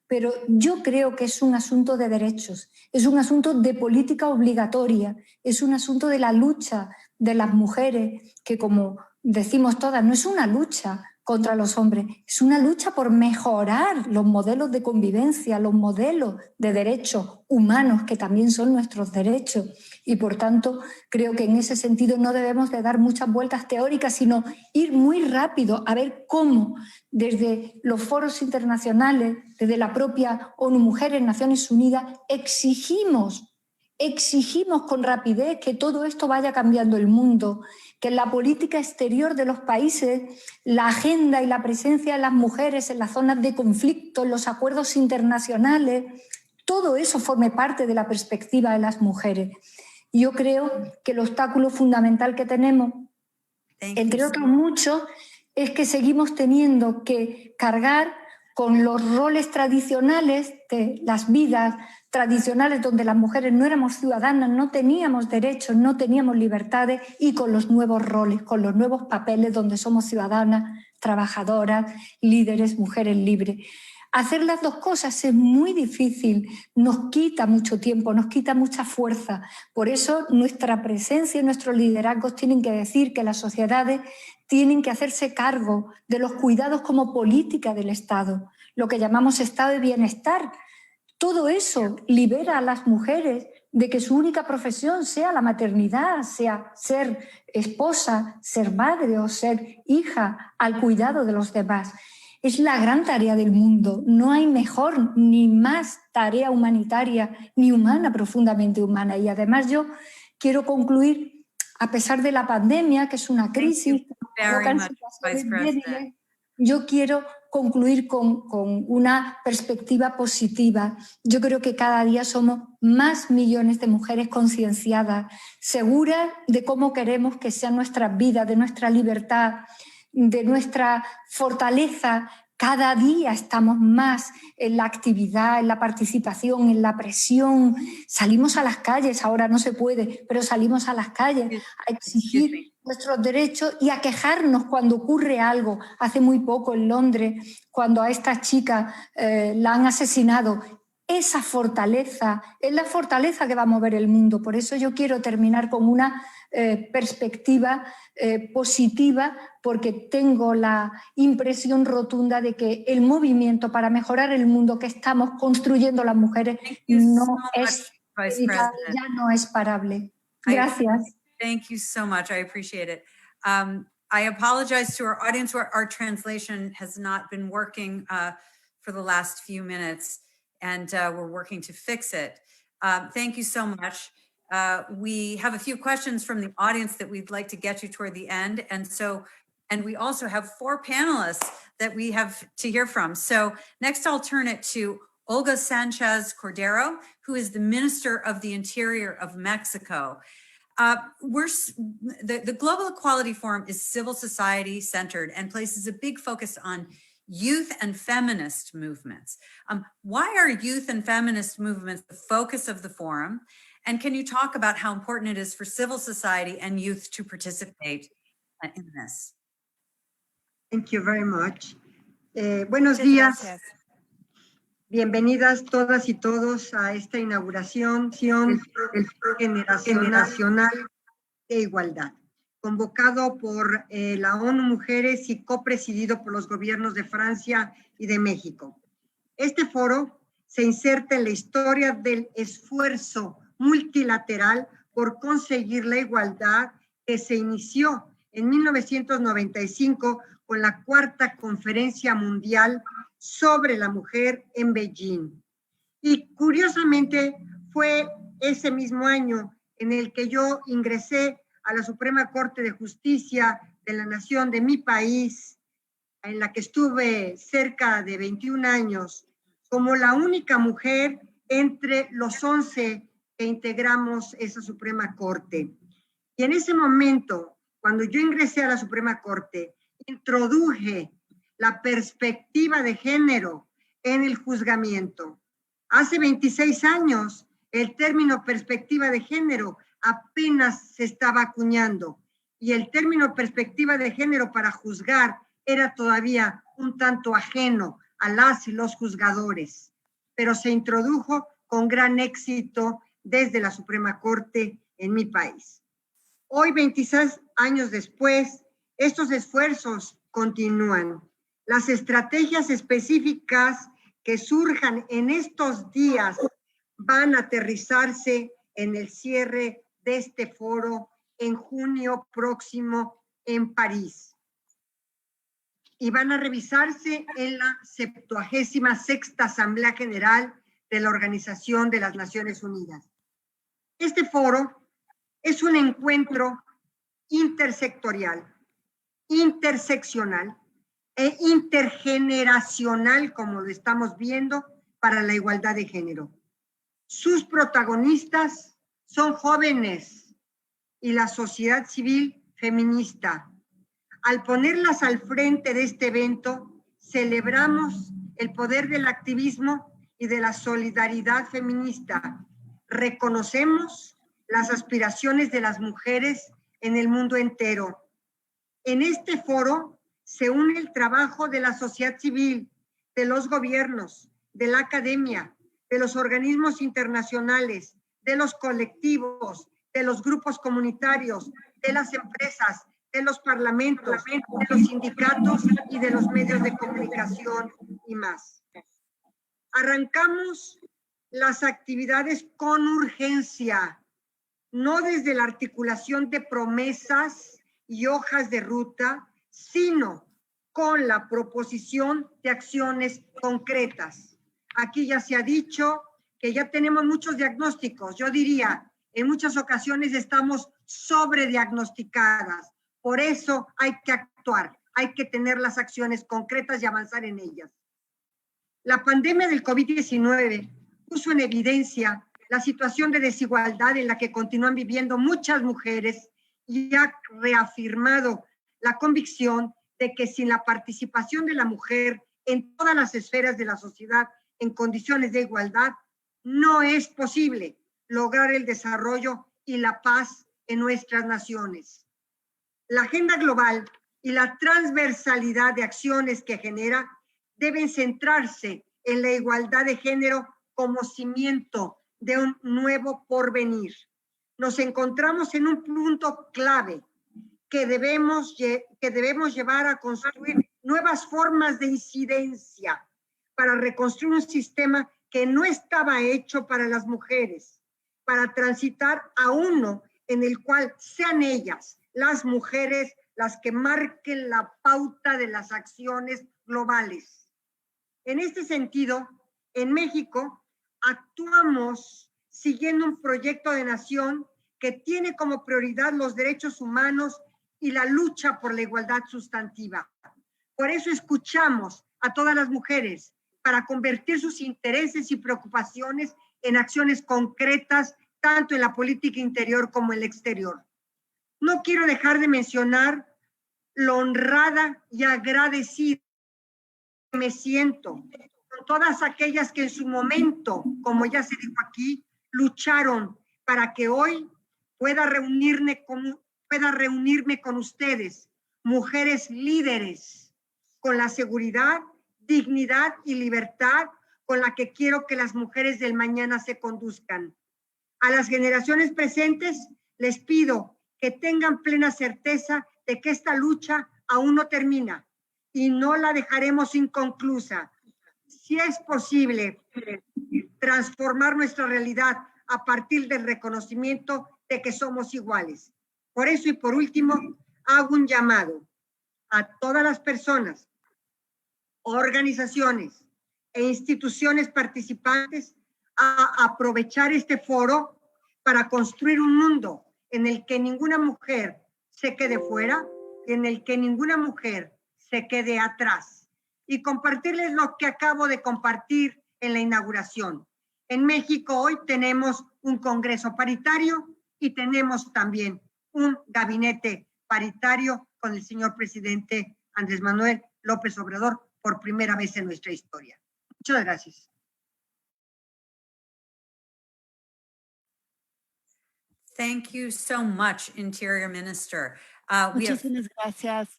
Pero yo creo que es un asunto de derechos, es un asunto de política obligatoria, es un asunto de la lucha de las mujeres, que como decimos todas, no es una lucha contra los hombres, es una lucha por mejorar los modelos de convivencia, los modelos de derechos humanos, que también son nuestros derechos. Y por tanto, creo que en ese sentido no debemos de dar muchas vueltas teóricas, sino ir muy rápido a ver cómo desde los foros internacionales, desde la propia ONU Mujeres, Naciones Unidas, exigimos con rapidez que todo esto vaya cambiando el mundo, que en la política exterior de los países la agenda y la presencia de las mujeres en las zonas de conflicto, en los acuerdos internacionales, todo eso forme parte de la perspectiva de las mujeres. Yo creo que el obstáculo fundamental que tenemos, entre otros muchos, es que seguimos teniendo que cargar con los roles tradicionales de las vidas tradicionales donde las mujeres no éramos ciudadanas, no teníamos derechos, no teníamos libertades, y con los nuevos roles, con los nuevos papeles donde somos ciudadanas, trabajadoras, líderes, mujeres libres. Hacer las dos cosas es muy difícil, nos quita mucho tiempo, nos quita mucha fuerza. Por eso nuestra presencia y nuestros liderazgos tienen que decir que las sociedades tienen que hacerse cargo de los cuidados como política del Estado, lo que llamamos estado de bienestar. Todo eso libera a las mujeres de que su única profesión sea la maternidad, sea ser esposa, ser madre o ser hija al cuidado de los demás. Es la gran tarea del mundo. No hay mejor ni más tarea humanitaria ni humana, profundamente humana. Y además yo quiero concluir, a pesar de la pandemia, que es una crisis, yo quiero concluir con una perspectiva positiva. Yo creo que cada día somos más millones de mujeres concienciadas, seguras de cómo queremos que sean nuestras vidas, de nuestra libertad, de nuestra fortaleza. Cada día estamos más en la actividad, en la participación, en la presión. Salimos a las calles, ahora no se puede, pero salimos a las calles a exigir nuestros derechos y a quejarnos cuando ocurre algo. Hace muy poco en Londres, cuando a esta chica la han asesinado, esa fortaleza es la fortaleza que va a mover el mundo. Por eso yo quiero terminar con una perspectiva positiva, porque tengo la impresión rotunda de que el movimiento para mejorar el mundo que estamos construyendo las mujeres no es evitable, ya no es parable. Gracias. Thank you so much. I appreciate it. I apologize to our audience. Our translation has not been working for the last few minutes, and we're working to fix it. Thank you so much. We have a few questions from the audience that we'd like to get to toward the end. And we also have 4 panelists that we have to hear from. So next I'll turn it to Olga Sanchez Cordero, who is the Minister of the Interior of Mexico. The Global Equality Forum is civil society centered and places a big focus on youth and feminist movements. Why are youth and feminist movements the focus of the forum? And can you talk about how important it is for civil society and youth to participate in this? Thank you very much. Buenos Muchas días. gracias. Bienvenidas todas y todos a esta inauguración del Foro Generacional de Igualdad, convocado por la ONU Mujeres y copresidido por los gobiernos de Francia y de México. Este foro se inserta en la historia del esfuerzo multilateral por conseguir la igualdad que se inició en 1995 con la Cuarta Conferencia Mundial sobre la Mujer en Beijing. Y curiosamente fue ese mismo año en el que yo ingresé a la Suprema Corte de Justicia de la Nación de mi país, en la que estuve cerca de 21 años, como la única mujer entre los 11 que integramos esa Suprema Corte. Y en ese momento, cuando yo ingresé a la Suprema Corte, introduje la perspectiva de género en el juzgamiento. Hace 26 años, el término perspectiva de género apenas se estaba acuñando y el término perspectiva de género para juzgar era todavía un tanto ajeno a las y los juzgadores, pero se introdujo con gran éxito desde la Suprema Corte en mi país. Hoy, 26 años después, estos esfuerzos continúan. Las estrategias específicas que surjan en estos días van a aterrizarse en el cierre de este foro en junio próximo en París. Y van a revisarse en la 76ª Asamblea General de la Organización de las Naciones Unidas. Este foro es un encuentro intersectorial, interseccional e intergeneracional, como lo estamos viendo, para la igualdad de género. Sus protagonistas son jóvenes y la sociedad civil feminista. Al ponerlas al frente de este evento, celebramos el poder del activismo y de la solidaridad feminista. Reconocemos las aspiraciones de las mujeres en el mundo entero. En este foro se une el trabajo de la sociedad civil, de los gobiernos, de la academia, de los organismos internacionales, de los colectivos, de los grupos comunitarios, de las empresas, de los parlamentos, de los sindicatos y de los medios de comunicación y más. Arrancamos las actividades con urgencia, no desde la articulación de promesas y hojas de ruta, sino con la proposición de acciones concretas. Aquí ya se ha dicho que ya tenemos muchos diagnósticos. Yo diría, en muchas ocasiones estamos sobrediagnosticadas. Por eso hay que actuar, hay que tener las acciones concretas y avanzar en ellas. La pandemia del COVID-19 puso en evidencia la situación de desigualdad en la que continúan viviendo muchas mujeres y ha reafirmado la convicción de que sin la participación de la mujer en todas las esferas de la sociedad en condiciones de igualdad, no es posible lograr el desarrollo y la paz en nuestras naciones. La agenda global y la transversalidad de acciones que genera deben centrarse en la igualdad de género como cimiento de un nuevo porvenir. Nos encontramos en un punto clave que debemos llevar a construir nuevas formas de incidencia para reconstruir un sistema que no estaba hecho para las mujeres, para transitar a uno en el cual sean ellas, las mujeres, las que marquen la pauta de las acciones globales. En este sentido, en México actuamos siguiendo un proyecto de nación que tiene como prioridad los derechos humanos y la lucha por la igualdad sustantiva. Por eso escuchamos a todas las mujeres para convertir sus intereses y preocupaciones en acciones concretas, tanto en la política interior como en la exterior. No quiero dejar de mencionar lo honrada y agradecida me siento con todas aquellas que en su momento, como ya se dijo aquí, lucharon para que hoy pueda reunirme con ustedes, mujeres líderes, con la seguridad, dignidad y libertad con la que quiero que las mujeres del mañana se conduzcan. A las generaciones presentes les pido que tengan plena certeza de que esta lucha aún no termina y no la dejaremos inconclusa. Si es posible transformar nuestra realidad a partir del reconocimiento de que somos iguales. Por eso y por último, hago un llamado a todas las personas, organizaciones e instituciones participantes a aprovechar este foro para construir un mundo en el que ninguna mujer se quede fuera y en el que ninguna mujer se quede atrás. Y compartirles lo que acabo de compartir en la inauguración. En México hoy tenemos un Congreso paritario y tenemos también un gabinete paritario con el señor presidente Andrés Manuel López Obrador por primera vez en nuestra historia. Muchas gracias. Thank you so much, Interior Minister. We have Muchísimas gracias,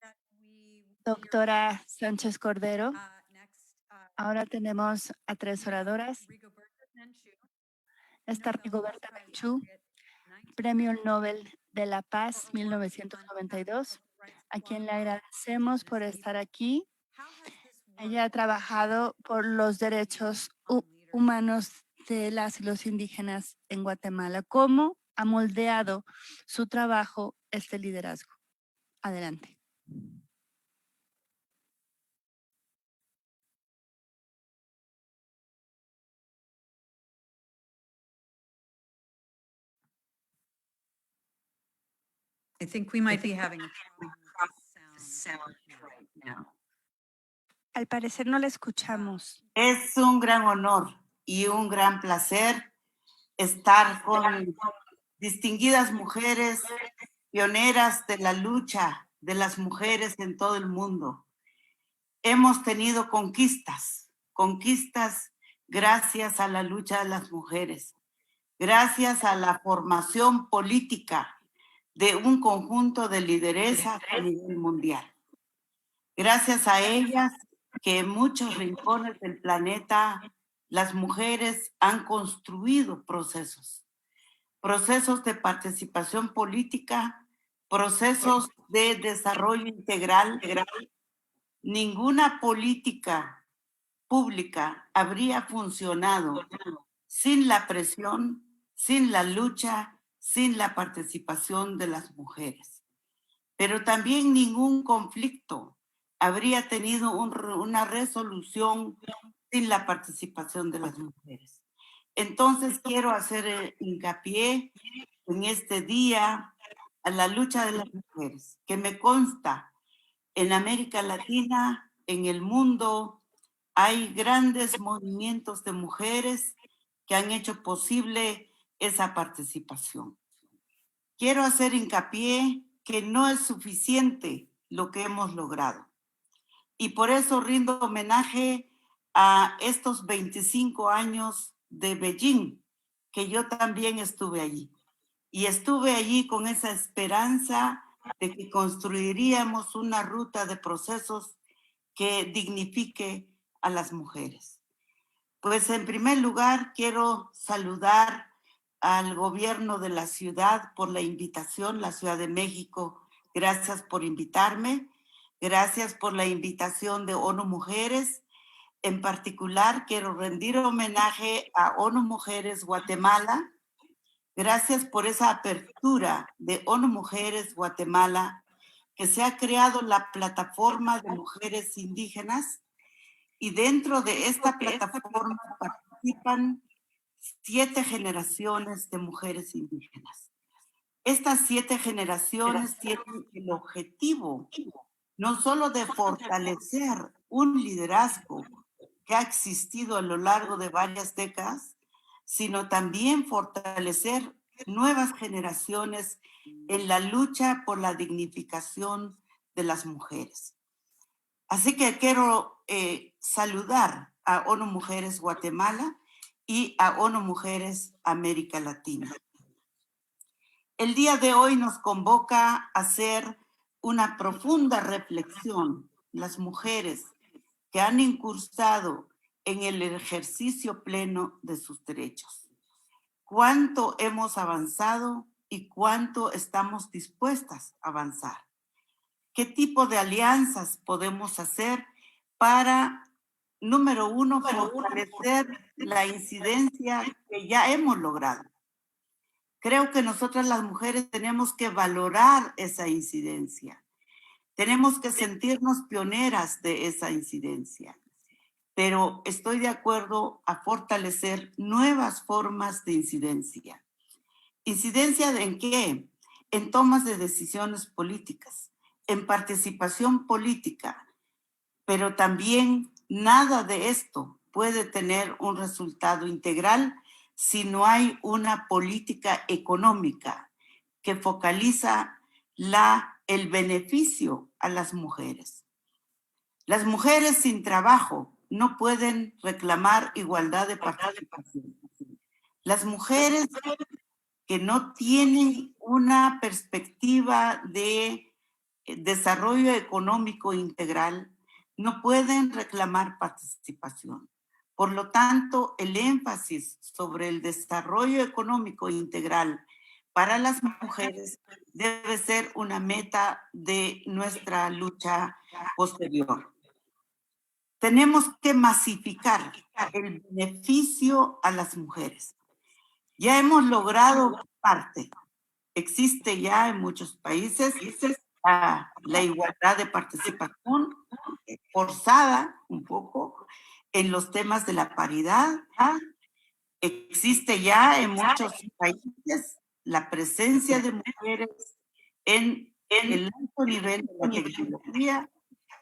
that we doctora Sánchez Cordero. next, Ahora tenemos a 3 oradoras. Rigoberta Menchú. Está Rigoberta Menchú, Premio Nobel de la Paz 1992, a quien le agradecemos por estar aquí. Ella ha trabajado por los derechos humanos de las y los indígenas en Guatemala. ¿Cómo ha moldeado su trabajo este liderazgo? Adelante. I think we might be having a problem with sound right now. Al parecer no la escuchamos. Es un gran honor y un gran placer estar con distinguidas mujeres pioneras de la lucha de las mujeres en todo el mundo. Hemos tenido conquistas gracias a la lucha de las mujeres, gracias a la formación política de un conjunto de lideresas a nivel mundial. Gracias a ellas que en muchos rincones del planeta las mujeres han construido procesos de participación política, procesos de desarrollo integral. Ninguna política pública habría funcionado sin la presión, sin la lucha, sin la participación de las mujeres. Pero también ningún conflicto habría tenido una resolución sin la participación de las mujeres. Entonces quiero hacer hincapié en este día a la lucha de las mujeres, que me consta en América Latina, en el mundo, hay grandes movimientos de mujeres que han hecho posible esa participación. Quiero hacer hincapié que no es suficiente lo que hemos logrado. Y por eso rindo homenaje a estos 25 años de Beijing, que yo también estuve allí. Y estuve allí con esa esperanza de que construiríamos una ruta de procesos que dignifique a las mujeres. Pues en primer lugar quiero saludar al gobierno de la ciudad por la invitación, la Ciudad de México. Gracias por invitarme. Gracias por la invitación de ONU Mujeres. En particular, quiero rendir homenaje a ONU Mujeres Guatemala. Gracias por esa apertura de ONU Mujeres Guatemala, que se ha creado la plataforma de mujeres indígenas, y dentro de esta plataforma participan 7 generaciones de mujeres indígenas. Estas 7 generaciones tienen el objetivo no solo de fortalecer un liderazgo que ha existido a lo largo de varias décadas, sino también fortalecer nuevas generaciones en la lucha por la dignificación de las mujeres. Así que quiero saludar a ONU Mujeres Guatemala y a ONU Mujeres América Latina. El día de hoy nos convoca a hacer una profunda reflexión, las mujeres que han incursado en el ejercicio pleno de sus derechos. ¿Cuánto hemos avanzado y cuánto estamos dispuestas a avanzar? ¿Qué tipo de alianzas podemos hacer para, número uno, fortalecer la incidencia que ya hemos logrado? Creo que nosotras las mujeres tenemos que valorar esa incidencia. Tenemos que sentirnos pioneras de esa incidencia. Pero estoy de acuerdo a fortalecer nuevas formas de incidencia. ¿Incidencia en qué? En tomas de decisiones políticas, en participación política, pero también nada de esto puede tener un resultado integral si no hay una política económica que focaliza el beneficio a las mujeres. Las mujeres sin trabajo no pueden reclamar igualdad de participación. Las mujeres que no tienen una perspectiva de desarrollo económico integral no pueden reclamar participación. Por lo tanto, el énfasis sobre el desarrollo económico integral para las mujeres debe ser una meta de nuestra lucha posterior. Tenemos que masificar el beneficio a las mujeres. Ya hemos logrado parte. Existe ya en muchos países la igualdad de participación forzada un poco en los temas de la paridad. Existe ya en muchos países la presencia de mujeres en el alto nivel de la tecnología,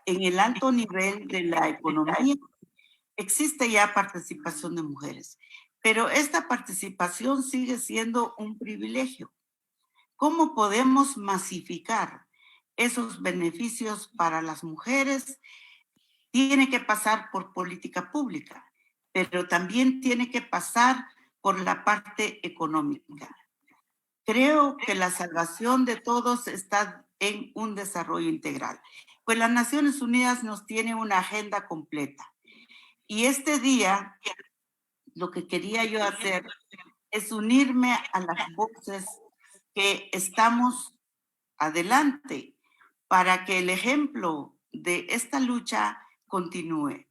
en el alto nivel de la economía. Existe ya participación de mujeres, pero esta participación sigue siendo un privilegio. ¿Cómo podemos masificar esos beneficios para las mujeres? Tiene que pasar por política pública, pero también tiene que pasar por la parte económica. Creo que la salvación de todos está en un desarrollo integral. Pues las Naciones Unidas nos tiene una agenda completa. Y este día, lo que quería yo hacer es unirme a las voces que estamos adelante para que el ejemplo de esta lucha continúe.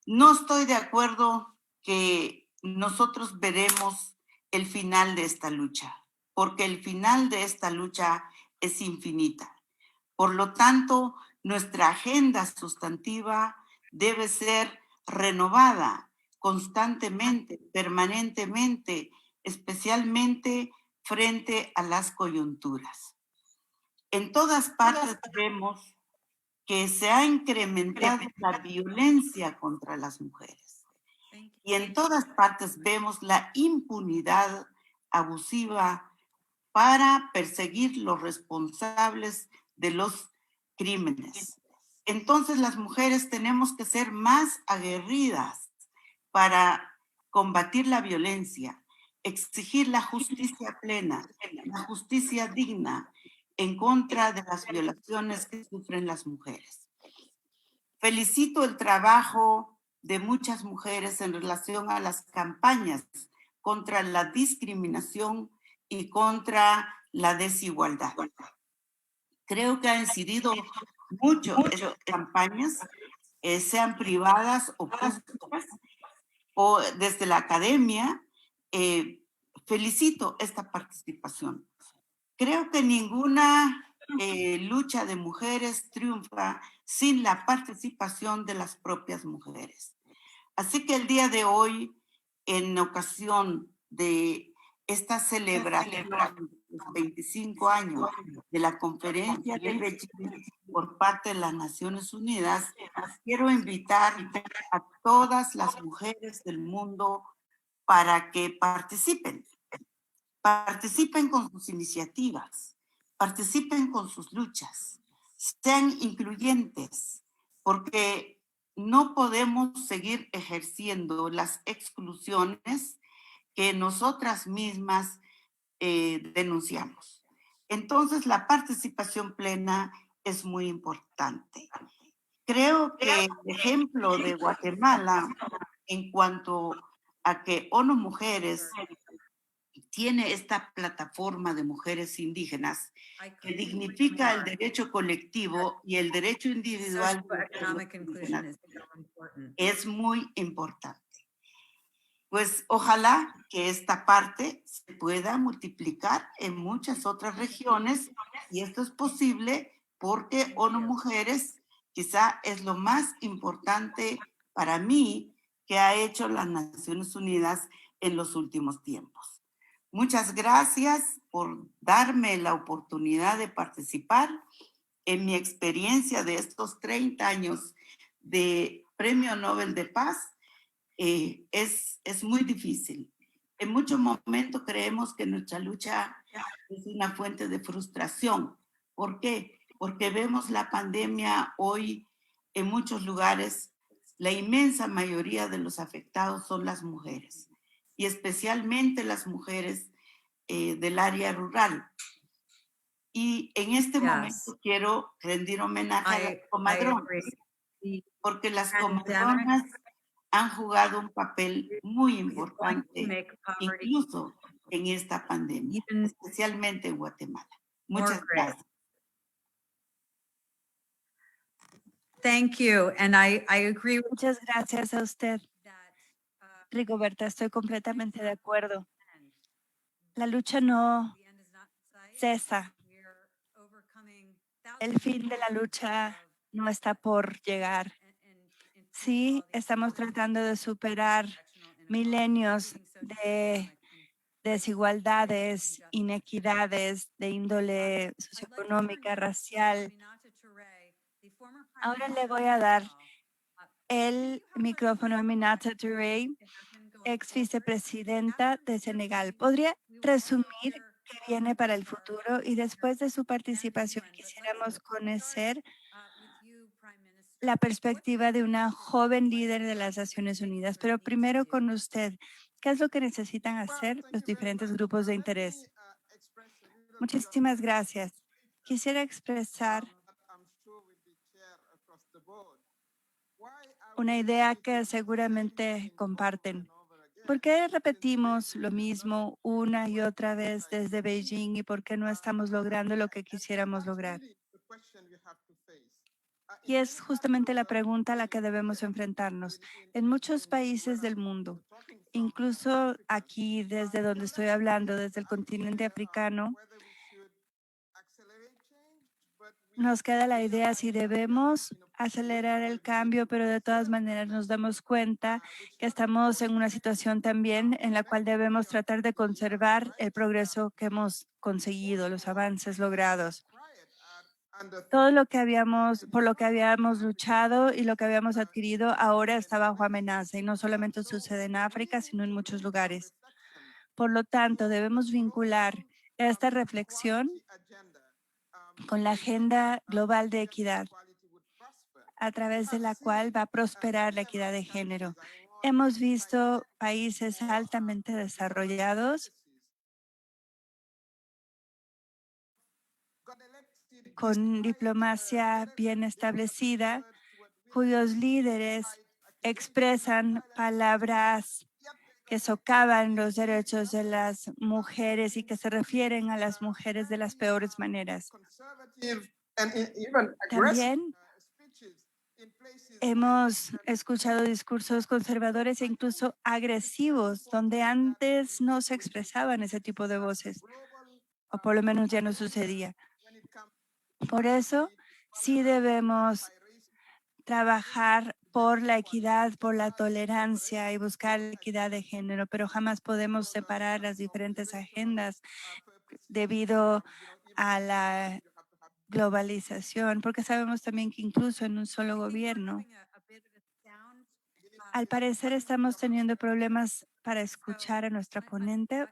No estoy de acuerdo que nosotros veremos el final de esta lucha, porque el final de esta lucha es infinita. Por lo tanto, nuestra agenda sustantiva debe ser renovada constantemente, permanentemente, especialmente frente a las coyunturas. En todas partes vemos que se ha incrementado la violencia contra las mujeres. Y en todas partes vemos la impunidad abusiva para perseguir los responsables de los crímenes. Entonces las mujeres tenemos que ser más aguerridas para combatir la violencia, exigir la justicia plena, la justicia digna en contra de las violaciones que sufren las mujeres. Felicito el trabajo de muchas mujeres en relación a las campañas contra la discriminación y contra la desigualdad. Creo que ha incidido mucho esas campañas, sean privadas o públicas, o desde la academia. Felicito esta participación. Creo que ninguna lucha de mujeres triunfa sin la participación de las propias mujeres. Así que el día de hoy, en ocasión de esta celebración de los 25 años de la Conferencia de Beijing por parte de las Naciones Unidas, quiero invitar a todas las mujeres del mundo para que participen. Participen con sus iniciativas, participen con sus luchas, sean incluyentes, porque no podemos seguir ejerciendo las exclusiones que nosotras mismas denunciamos. Entonces, la participación plena es muy importante. Creo que el ejemplo de Guatemala en cuanto a que ONU Mujeres tiene esta plataforma de mujeres indígenas que dignifica el derecho colectivo y el derecho individual de los Socioeconomic inclusion indígenas, is so important. es muy importante. Pues ojalá que esta parte se pueda multiplicar en muchas otras regiones y esto es posible porque ONU Mujeres quizá es lo más importante para mí que ha hecho las Naciones Unidas en los últimos tiempos. Muchas gracias por darme la oportunidad de participar en mi experiencia de estos 30 años de Premio Nobel de Paz. Es muy difícil. En muchos momentos creemos que nuestra lucha es una fuente de frustración. ¿Por qué? Porque vemos la pandemia hoy en muchos lugares. La inmensa mayoría de los afectados son las mujeres y especialmente las mujeres del área rural. Y en este momento quiero rendir homenaje a las comadronas, porque las comadronas han jugado un papel muy importante, incluso en esta pandemia, especialmente en Guatemala. Muchas gracias. Thank you. And I agree with Muchas gracias a usted, that. Rigoberta. Estoy completamente de acuerdo. La lucha no cesa. El fin de la lucha no está por llegar. Sí, estamos tratando de superar milenios de desigualdades, inequidades de índole socioeconómica, racial. Ahora le voy a dar el micrófono a Aminata Touré, ex vicepresidenta de Senegal. ¿Podría resumir qué viene para el futuro? Y después de su participación quisiéramos conocer la perspectiva de una joven líder de las Naciones Unidas. Pero primero con usted, ¿qué es lo que necesitan hacer los diferentes grupos de interés? Muchísimas gracias. Quisiera expresar una idea que seguramente comparten. ¿Por qué repetimos lo mismo una y otra vez desde Beijing y por qué no estamos logrando lo que quisiéramos lograr? Y es justamente la pregunta a la que debemos enfrentarnos. En muchos países del mundo, incluso aquí desde donde estoy hablando, desde el continente africano, nos queda la idea si debemos acelerar el cambio, pero de todas maneras nos damos cuenta que estamos en una situación también en la cual debemos tratar de conservar el progreso que hemos conseguido, los avances logrados. Todo lo que por lo que habíamos luchado y lo que habíamos adquirido ahora está bajo amenaza y no solamente sucede en África, sino en muchos lugares. Por lo tanto, debemos vincular esta reflexión con la Agenda Global de Equidad, a través de la cual va a prosperar la equidad de género. Hemos visto países altamente desarrollados con diplomacia bien establecida, cuyos líderes expresan palabras que socavan los derechos de las mujeres y que se refieren a las mujeres de las peores maneras. También hemos escuchado discursos conservadores e incluso agresivos, donde antes no se expresaban ese tipo de voces, o por lo menos ya no sucedía. Por eso, sí debemos trabajar por la equidad, por la tolerancia y buscar la equidad de género, pero jamás podemos separar las diferentes agendas debido a la globalización, porque sabemos también que incluso en un solo gobierno, al parecer estamos teniendo problemas para escuchar a nuestra ponente.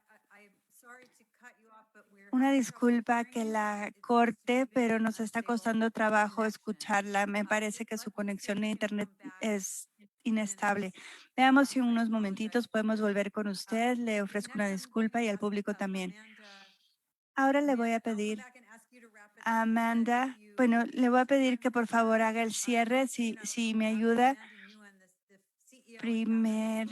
Una disculpa que la corte, pero nos está costando trabajo escucharla. Me parece que su conexión a internet es inestable. Veamos si en unos momentitos podemos volver con usted. Le ofrezco una disculpa y al público también. Ahora le voy a pedir a Amanda, bueno, le voy a pedir que por favor haga el cierre, si me ayuda, primer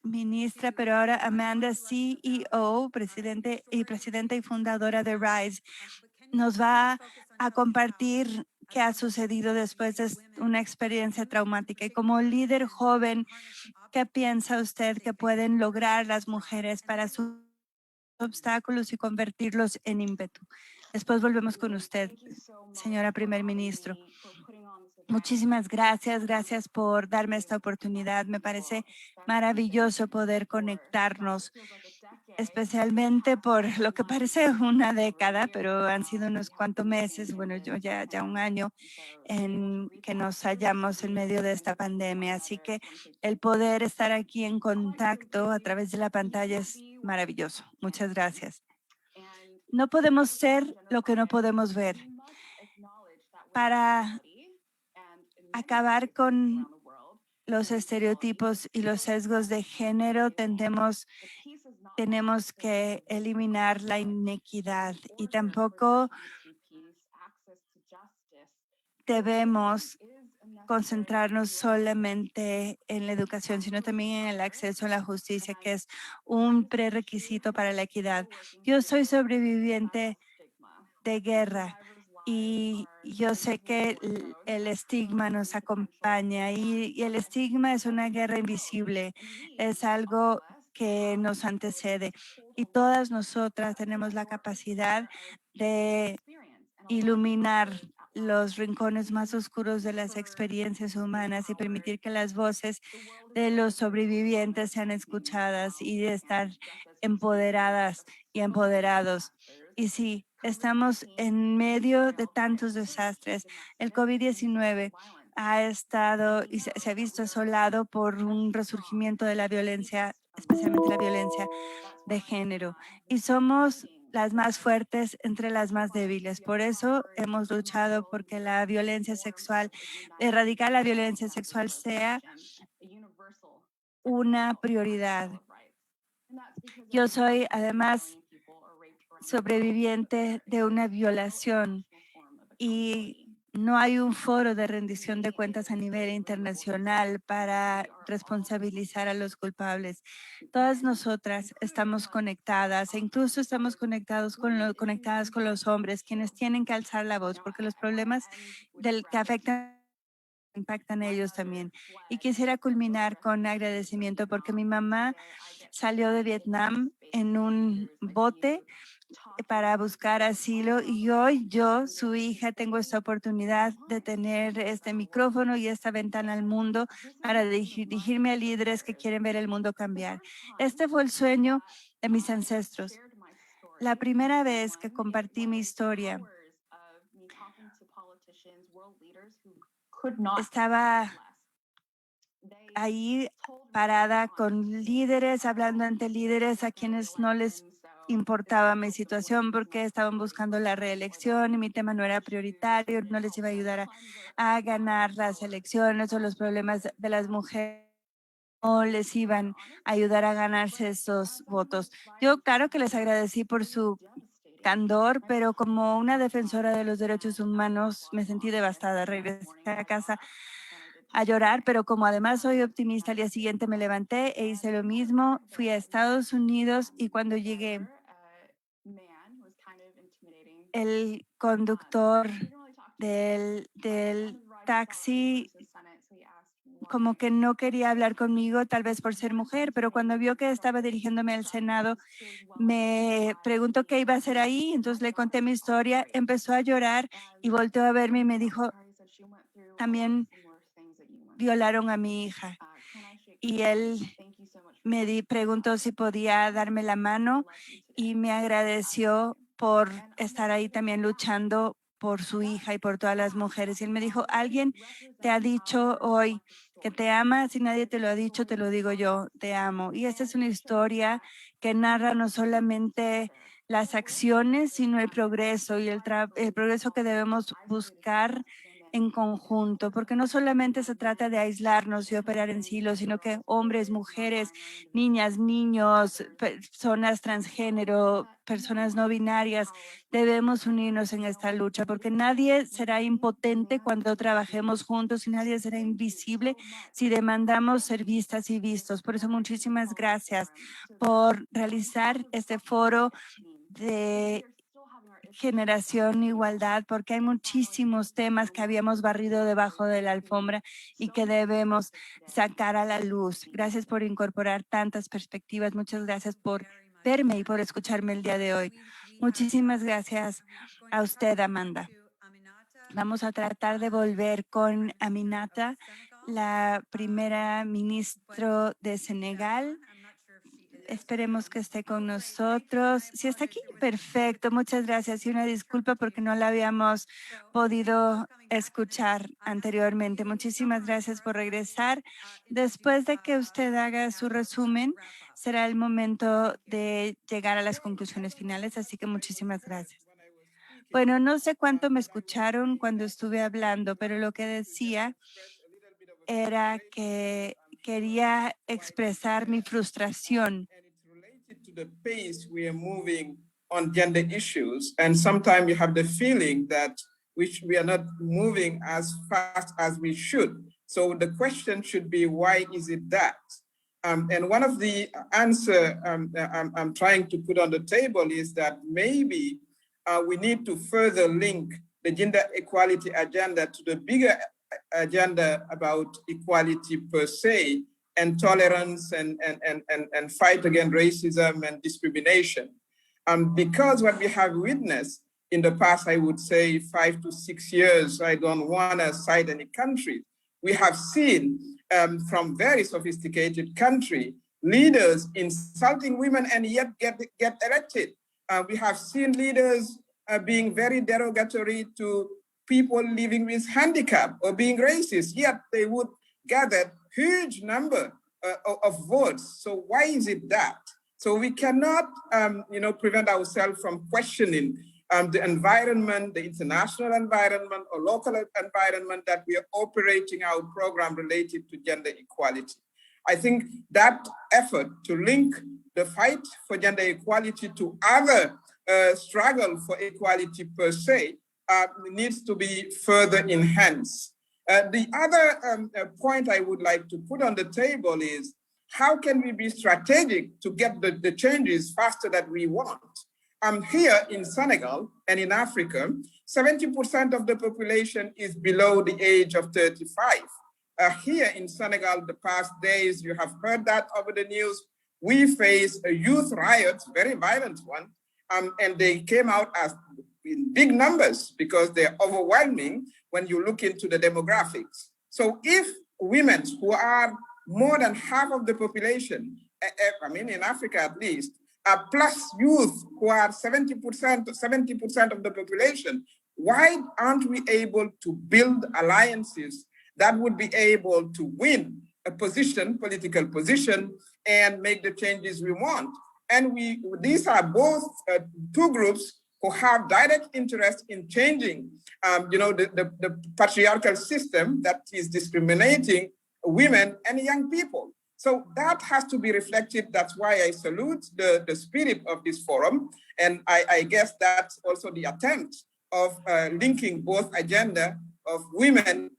ministra, pero ahora Amanda, CEO, presidenta y fundadora de RISE, nos va a compartir qué ha sucedido después de una experiencia traumática. Y como líder joven, ¿qué piensa usted que pueden lograr las mujeres para sus obstáculos y convertirlos en ímpetu? Después volvemos con usted, señora primer ministro. Muchísimas gracias. Gracias por darme esta oportunidad. Me parece maravilloso poder conectarnos, especialmente por lo que parece una década, pero han sido unos cuantos meses, bueno, yo ya un año en que nos hallamos en medio de esta pandemia. Así que el poder estar aquí en contacto a través de la pantalla es maravilloso. Muchas gracias. No podemos ser lo que no podemos ver. Para acabar con los estereotipos y los sesgos de género, tenemos que eliminar la inequidad y tampoco debemos concentrarnos solamente en la educación, sino también en el acceso a la justicia, que es un prerequisito para la equidad. Yo soy sobreviviente de guerra y yo sé que el estigma nos acompaña y el estigma es una guerra invisible, es algo que nos antecede y todas nosotras tenemos la capacidad de iluminar los rincones más oscuros de las experiencias humanas y permitir que las voces de los sobrevivientes sean escuchadas y de estar empoderadas y empoderados. Y sí, estamos en medio de tantos desastres. El COVID-19 ha estado y se ha visto asolado por un resurgimiento de la violencia, especialmente la violencia de género. Y somos las más fuertes entre las más débiles. Por eso hemos luchado porque la violencia sexual, erradicar la violencia sexual sea una prioridad. Yo soy además sobreviviente de una violación y no hay un foro de rendición de cuentas a nivel internacional para responsabilizar a los culpables. Todas nosotras estamos conectadas e incluso estamos conectadas con los hombres, quienes tienen que alzar la voz porque los problemas que afectan impactan a ellos también. Y quisiera culminar con agradecimiento porque mi mamá salió de Vietnam en un bote para buscar asilo y hoy yo, su hija, tengo esta oportunidad de tener este micrófono y esta ventana al mundo para dirigirme a líderes que quieren ver el mundo cambiar. Este fue el sueño de mis ancestros. La primera vez que compartí mi historia, estaba ahí parada con líderes, hablando ante líderes a quienes no les importaba mi situación porque estaban buscando la reelección y mi tema no era prioritario, no les iba a ayudar a ganar las elecciones o los problemas de las mujeres no les iban a ayudar a ganarse esos votos. Yo claro que les agradecí por su candor, pero como una defensora de los derechos humanos me sentí devastada. Regresé a casa a llorar, pero como además soy optimista, al día siguiente me levanté e hice lo mismo. Fui a Estados Unidos y cuando llegué, el conductor del taxi como que no quería hablar conmigo, tal vez por ser mujer, pero cuando vio que estaba dirigiéndome al Senado, me preguntó qué iba a hacer ahí, entonces le conté mi historia, empezó a llorar y volteó a verme y me dijo, también violaron a mi hija. Y él me preguntó si podía darme la mano y me agradeció por estar ahí también luchando por su hija y por todas las mujeres. Y él me dijo, alguien te ha dicho hoy que te ama, si nadie te lo ha dicho, te lo digo yo, te amo. Y esta es una historia que narra no solamente las acciones, sino el progreso y el progreso que debemos buscar en conjunto, porque no solamente se trata de aislarnos y operar en silos, sino que hombres, mujeres, niñas, niños, personas transgénero, personas no binarias, debemos unirnos en esta lucha, porque nadie será impotente cuando trabajemos juntos y nadie será invisible si demandamos ser vistas y vistos. Por eso, muchísimas gracias por realizar este foro de generación igualdad, porque hay muchísimos temas que habíamos barrido debajo de la alfombra y que debemos sacar a la luz. Gracias por incorporar tantas perspectivas. Muchas gracias por verme y por escucharme el día de hoy. Muchísimas gracias a usted, Amanda. Vamos a tratar de volver con Aminata, la primera ministra de Senegal. Esperemos que esté con nosotros. Si está aquí, perfecto. Muchas gracias y una disculpa porque no la habíamos podido escuchar anteriormente. Muchísimas gracias por regresar. Después de que usted haga su resumen, será el momento de llegar a las conclusiones finales, así que muchísimas gracias. Bueno, no sé cuánto me escucharon cuando estuve hablando, pero lo que decía era que quería expresar mi frustración. To the pace we are moving on gender issues, and sometimes you have the feeling that we are not moving as fast as we should. So the question should be, why is it that? And one of the answer I'm trying to put on the table is that maybe we need to further link the gender equality agenda to the bigger agenda about equality per se, and tolerance and fight against racism and discrimination. Because what we have witnessed in the past, I would say 5 to 6 years, I don't want to cite any country, we have seen from very sophisticated country, leaders insulting women and yet get elected. We have seen leaders being very derogatory to people living with handicap or being racist, yet they would gather huge number of votes. So why is it that? So we cannot, prevent ourselves from questioning the environment, the international environment or local environment that we are operating our program related to gender equality. I think that effort to link the fight for gender equality to other struggle for equality per se needs to be further enhanced. The other point I would like to put on the table is, how can we be strategic to get the changes faster that we want? Here in Senegal and in Africa, 70% of the population is below the age of 35. Here in Senegal, the past days, you have heard that over the news, we face a youth riot, very violent one, and they came out as in big numbers because they're overwhelming when you look into the demographics. So if women who are more than half of the population, in Africa at least, plus youth who are 70% of the population, why aren't we able to build alliances that would be able to win a position, political position, and make the changes we want? And these are both two groups who have direct interest in changing, the patriarchal system that is discriminating women and young people. So that has to be reflected. That's why I salute the spirit of this forum. And I guess that's also the attempt of linking both agenda of women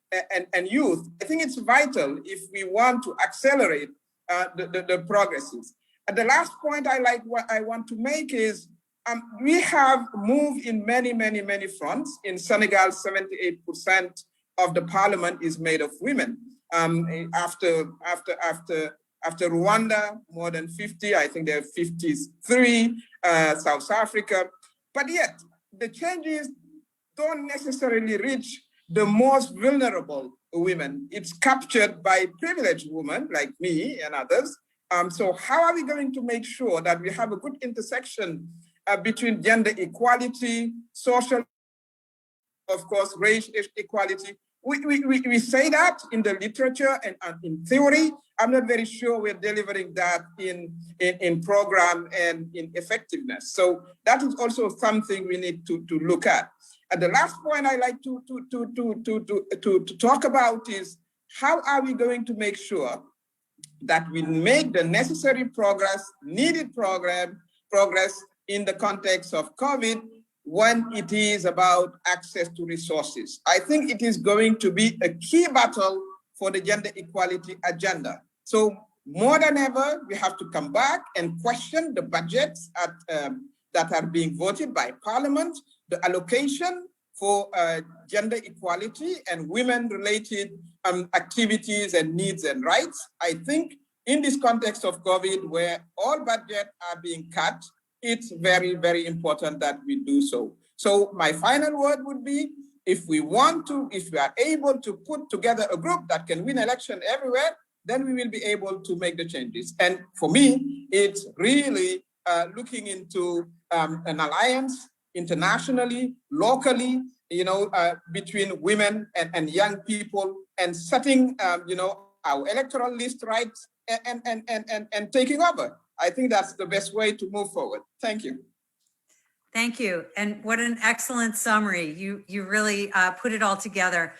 and youth. I think it's vital if we want to accelerate the progresses. And the last point I want to make is, we have moved in many, many, many fronts. In Senegal, 78% of the parliament is made of women. After Rwanda, more than 50, I think there are 53, South Africa. But yet, the changes don't necessarily reach the most vulnerable women. It's captured by privileged women like me and others. So how are we going to make sure that we have a good intersection between gender equality, social, of course, race equality, we say that in the literature and in theory. I'm not very sure we're delivering that in program and in effectiveness. So that is also something we need to look at. And the last point I like to talk about is how are we going to make sure that we make the necessary progress, needed progress in the context of COVID when it is about access to resources. I think it is going to be a key battle for the gender equality agenda. So more than ever, we have to come back and question the budgets that are being voted by Parliament, the allocation for gender equality and women-related activities and needs and rights. I think in this context of COVID, where all budgets are being cut, it's very, very important that we do so. So my final word would be, if we are able to put together a group that can win election everywhere, then we will be able to make the changes. And for me, it's really looking into an alliance internationally, locally, between women and young people, and setting, our electoral list rights and taking over. I think that's the best way to move forward. Thank you. Thank you. And what an excellent summary. You really put it all together.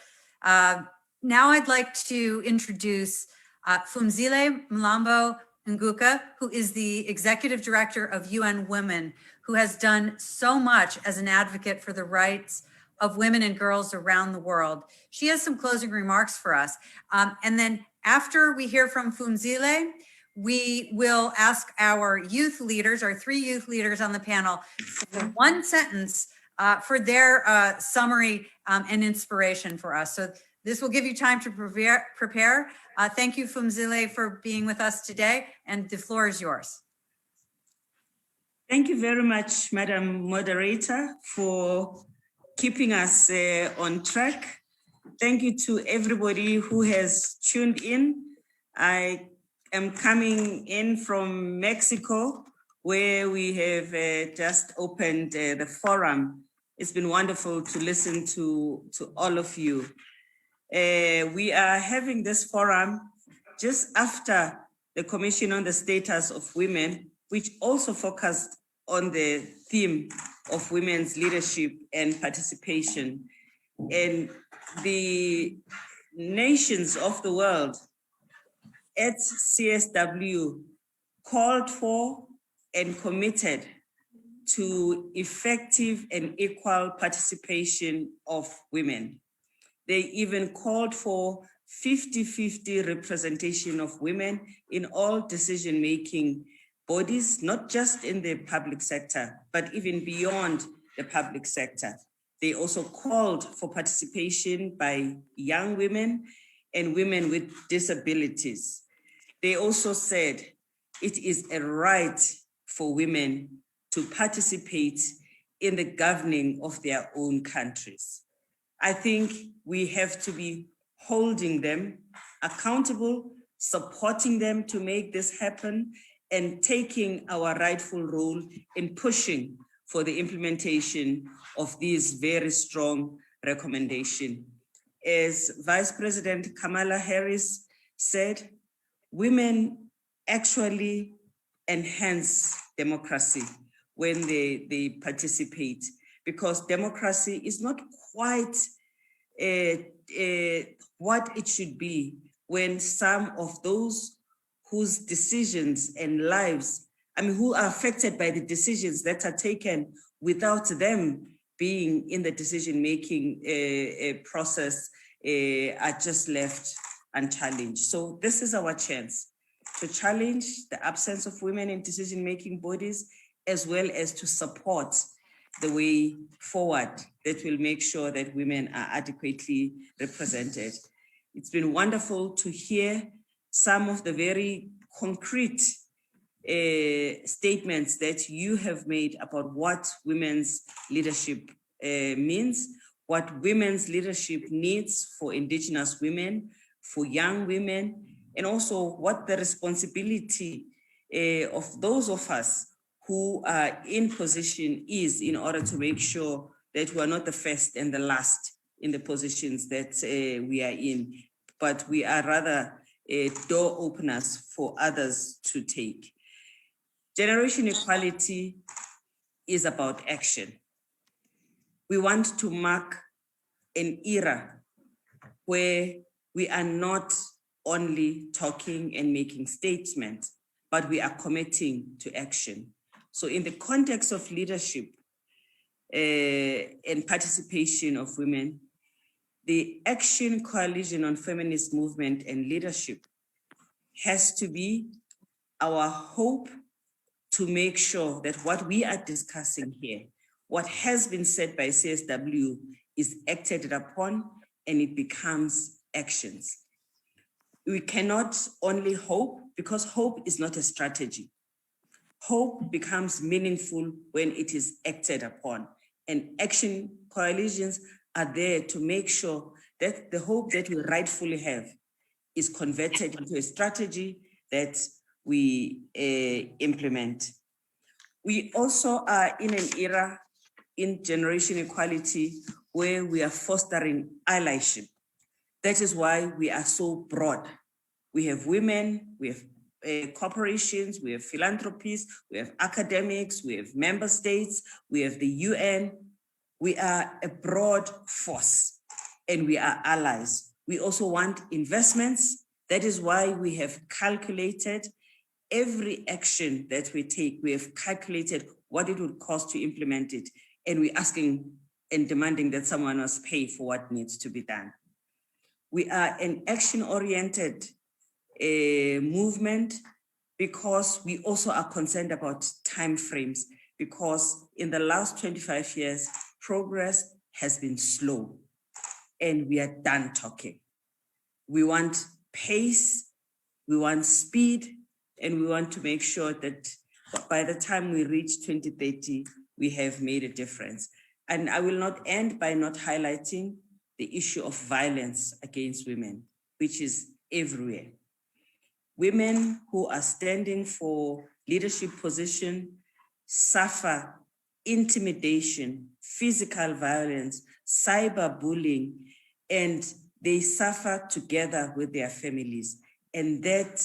Now I'd like to introduce Phumzile Mlambo Nguka, who is the Executive Director of UN Women, who has done so much as an advocate for the rights of women and girls around the world. She has some closing remarks for us. And then after we hear from Phumzile, we will ask our youth leaders, our 3 youth leaders on the panel, for 1 sentence for their summary and inspiration for us. So this will give you time to prepare. Thank you, Phumzile, for being with us today, and the floor is yours. Thank you very much, Madam Moderator, for keeping us on track. Thank you to everybody who has tuned in. I am coming in from Mexico, where we have just opened the forum. It's been wonderful to listen to all of you. We are having this forum just after the Commission on the Status of Women, which also focused on the theme of women's leadership and participation. And the nations of the world at CSW called for and committed to effective and equal participation of women. They even called for 50-50 representation of women in all decision-making bodies, not just in the public sector, but even beyond the public sector. They also called for participation by young women and women with disabilities. They also said it is a right for women to participate in the governing of their own countries. I think we have to be holding them accountable, supporting them to make this happen, and taking our rightful role in pushing for the implementation of these very strong recommendations. As Vice President Kamala Harris said, women actually enhance democracy when they participate, because democracy is not quite what it should be when some of those whose decisions and lives, who are affected by the decisions that are taken without them being in the decision-making process, are just left unchallenged. So this is our chance to challenge the absence of women in decision-making bodies, as well as to support the way forward that will make sure that women are adequately represented. It's been wonderful to hear some of the very concrete statements that you have made about what women's leadership means, what women's leadership needs for Indigenous women, for young women, and also what the responsibility of those of us who are in position is in order to make sure that we are not the first and the last in the positions that we are in, but we are rather door openers for others to take. Generation equality is about action. We want to mark an era where we are not only talking and making statements, but we are committing to action. So in the context of leadership and participation of women, the Action Coalition on Feminist Movement and Leadership has to be our hope to make sure that what we are discussing here, what has been said by CSW is acted upon and it becomes actions. We cannot only hope, because hope is not a strategy. Hope becomes meaningful when it is acted upon, and action coalitions are there to make sure that the hope that we rightfully have is converted into a strategy that we implement. We also are in an era in generation equality where we are fostering allyship. That is why we are so broad. We have women, we have corporations, we have philanthropies, we have academics, we have member states, we have the UN. We are a broad force and we are allies. We also want investments. That is why we have calculated every action that we take. We have calculated what it would cost to implement it. And we're asking and demanding that someone else pay for what needs to be done. We are an action-oriented movement because we also are concerned about timeframes, because in the last 25 years, progress has been slow and we are done talking. We want pace, we want speed, and we want to make sure that by the time we reach 2030, we have made a difference. And I will not end by not highlighting the issue of violence against women, which is everywhere. Women who are standing for leadership position suffer intimidation, physical violence, cyberbullying, and they suffer together with their families. And that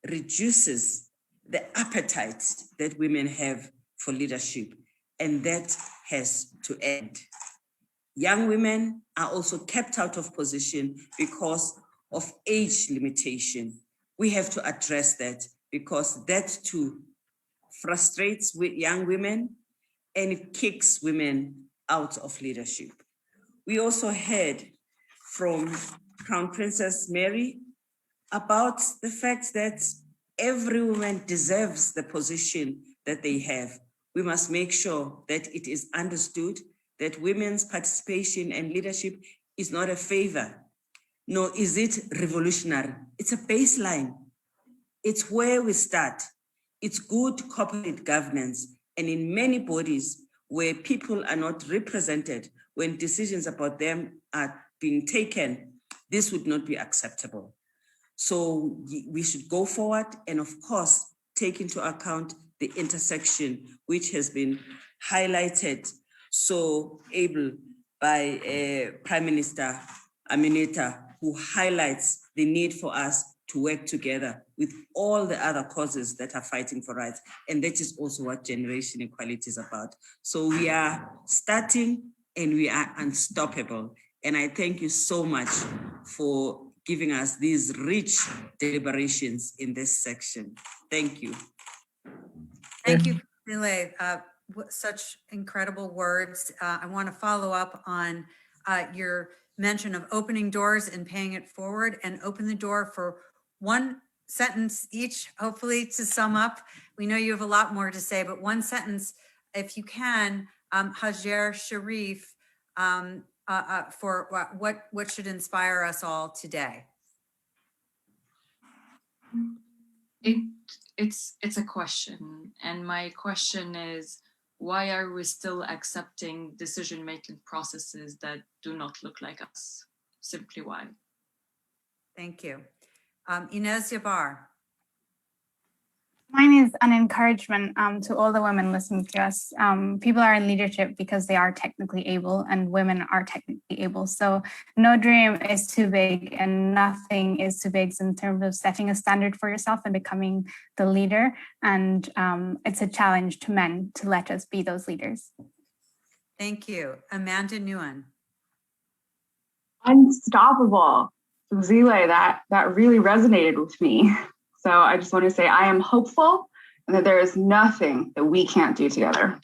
reduces the appetite that women have for leadership, and that has to end. Young women are also kept out of position because of age limitation. We have to address that because that too frustrates young women and it kicks women out of leadership. We also heard from Crown Princess Mary about the fact that every woman deserves the position that they have. We must make sure that it is understood that women's participation and leadership is not a favor, nor is it revolutionary. It's a baseline. It's where we start. It's good corporate governance. And in many bodies where people are not represented, when decisions about them are being taken, this would not be acceptable. So we should go forward and of course, take into account the intersection, which has been highlighted so able by Prime Minister Aminata, who highlights the need for us to work together with all the other causes that are fighting for rights. And that is also what generation equality is about. So we are starting and we are unstoppable. And I thank you so much for giving us these rich deliberations in this section. Thank you. Thank you, Pile. Such incredible words. I want to follow up on your mention of opening doors and paying it forward, and open the door for one sentence each, hopefully to sum up. We know you have a lot more to say, but one sentence, if you can, Hajer Sharif, for what should inspire us all today? It's a question, and my question is, why are we still accepting decision-making processes that do not look like us? Simply why? Thank you. Inez Yabar. Mine is an encouragement to all the women listening to us. People are in leadership because they are technically able, and women are technically able. So no dream is too big and nothing is too big in terms of setting a standard for yourself and becoming the leader. And it's a challenge to men to let us be those leaders. Thank you. Amanda Nguyen. Unstoppable. Zile, that really resonated with me. So I just want to say I am hopeful and that there is nothing that we can't do together.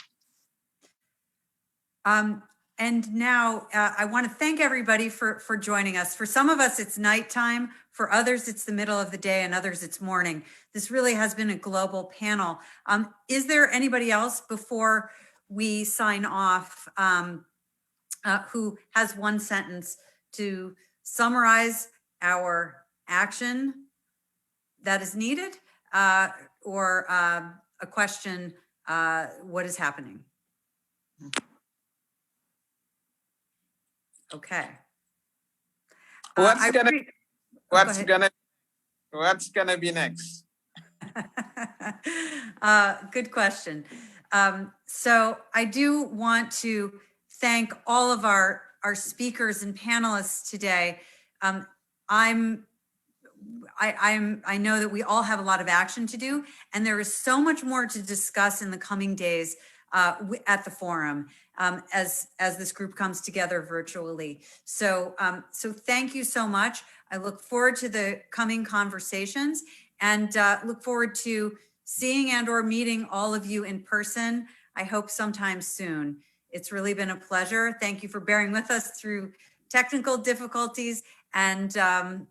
And now I want to thank everybody for joining us. For some of us, it's nighttime. For others, it's the middle of the day, and others, it's morning. This really has been a global panel. Is there anybody else before we sign off who has one sentence to summarize our action that is needed, or a question, what is happening? Okay. What's gonna be next? Good question. So I do want to thank all of our speakers and panelists today. I know that we all have a lot of action to do, and there is so much more to discuss in the coming days at the forum as this group comes together virtually. So thank you so much. I look forward to the coming conversations, and look forward to seeing and/or meeting all of you in person. I hope sometime soon. It's really been a pleasure. Thank you for bearing with us through technical difficulties. And I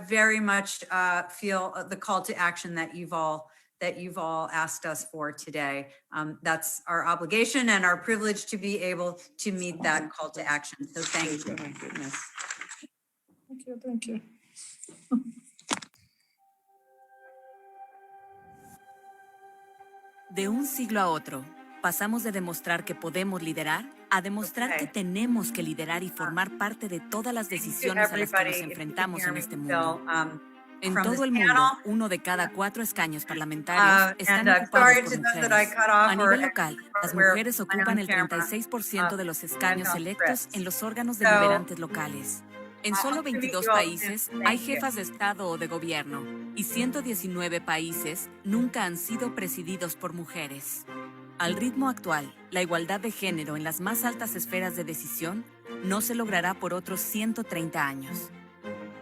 very much feel the call to action that you've all asked us for today. That's our obligation and our privilege to be able to meet that call to action. So thank you. Oh my goodness. Thank you. De un siglo a otro, pasamos de demostrar que podemos liderar a demostrar que tenemos que liderar y formar parte de todas las decisiones a las que nos enfrentamos en este mundo. En todo el mundo, 1 de cada 4 escaños parlamentarios están ocupados por mujeres. A nivel local, las mujeres ocupan el 36% de los escaños electos en los órganos deliberantes locales. En solo 22 países hay jefas de Estado o de gobierno, y 119 países nunca han sido presididos por mujeres. Al ritmo actual, la igualdad de género en las más altas esferas de decisión no se logrará por otros 130 años.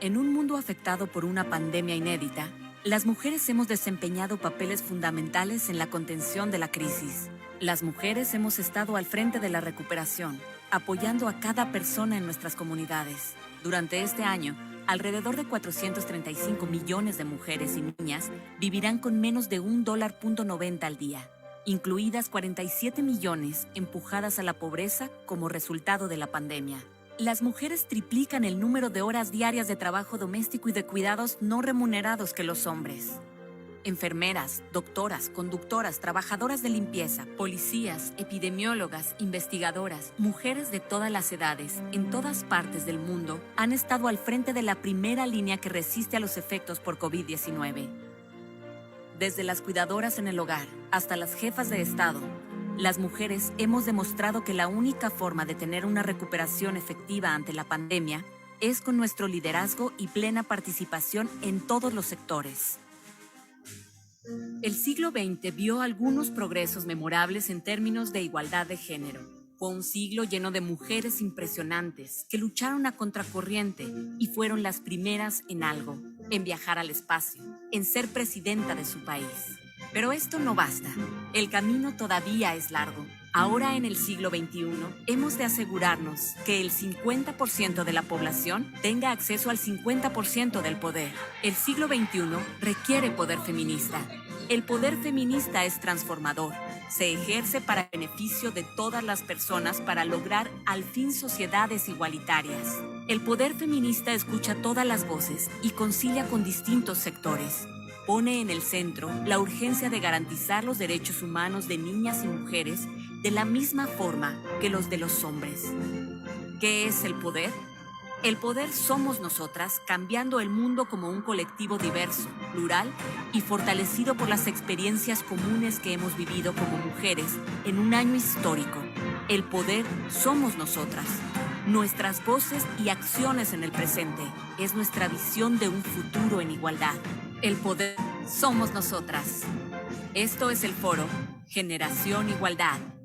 En un mundo afectado por una pandemia inédita, las mujeres hemos desempeñado papeles fundamentales en la contención de la crisis. Las mujeres hemos estado al frente de la recuperación, apoyando a cada persona en nuestras comunidades. Durante este año, alrededor de 435 millones de mujeres y niñas vivirán con menos de $1.90 al día, incluidas 47 millones empujadas a la pobreza como resultado de la pandemia. Las mujeres triplican el número de horas diarias de trabajo doméstico y de cuidados no remunerados que los hombres. Enfermeras, doctoras, conductoras, trabajadoras de limpieza, policías, epidemiólogas, investigadoras, mujeres de todas las edades, en todas partes del mundo, han estado al frente de la primera línea que resiste a los efectos por COVID-19. Desde las cuidadoras en el hogar hasta las jefas de Estado, las mujeres hemos demostrado que la única forma de tener una recuperación efectiva ante la pandemia es con nuestro liderazgo y plena participación en todos los sectores. El siglo XX vio algunos progresos memorables en términos de igualdad de género. Fue un siglo lleno de mujeres impresionantes que lucharon a contracorriente y fueron las primeras en algo, en viajar al espacio, en ser presidenta de su país. Pero esto no basta. El camino todavía es largo. Ahora, en el siglo XXI, hemos de asegurarnos que el 50% de la población tenga acceso al 50% del poder. El siglo XXI requiere poder feminista. El poder feminista es transformador. Se ejerce para beneficio de todas las personas para lograr al fin sociedades igualitarias. El poder feminista escucha todas las voces y concilia con distintos sectores. Pone en el centro la urgencia de garantizar los derechos humanos de niñas y mujeres de la misma forma que los de los hombres. ¿Qué es el poder? El poder somos nosotras, cambiando el mundo como un colectivo diverso, plural y fortalecido por las experiencias comunes que hemos vivido como mujeres en un año histórico. El poder somos nosotras. Nuestras voces y acciones en el presente es nuestra visión de un futuro en igualdad. El poder somos nosotras. Esto es el foro Generación Igualdad.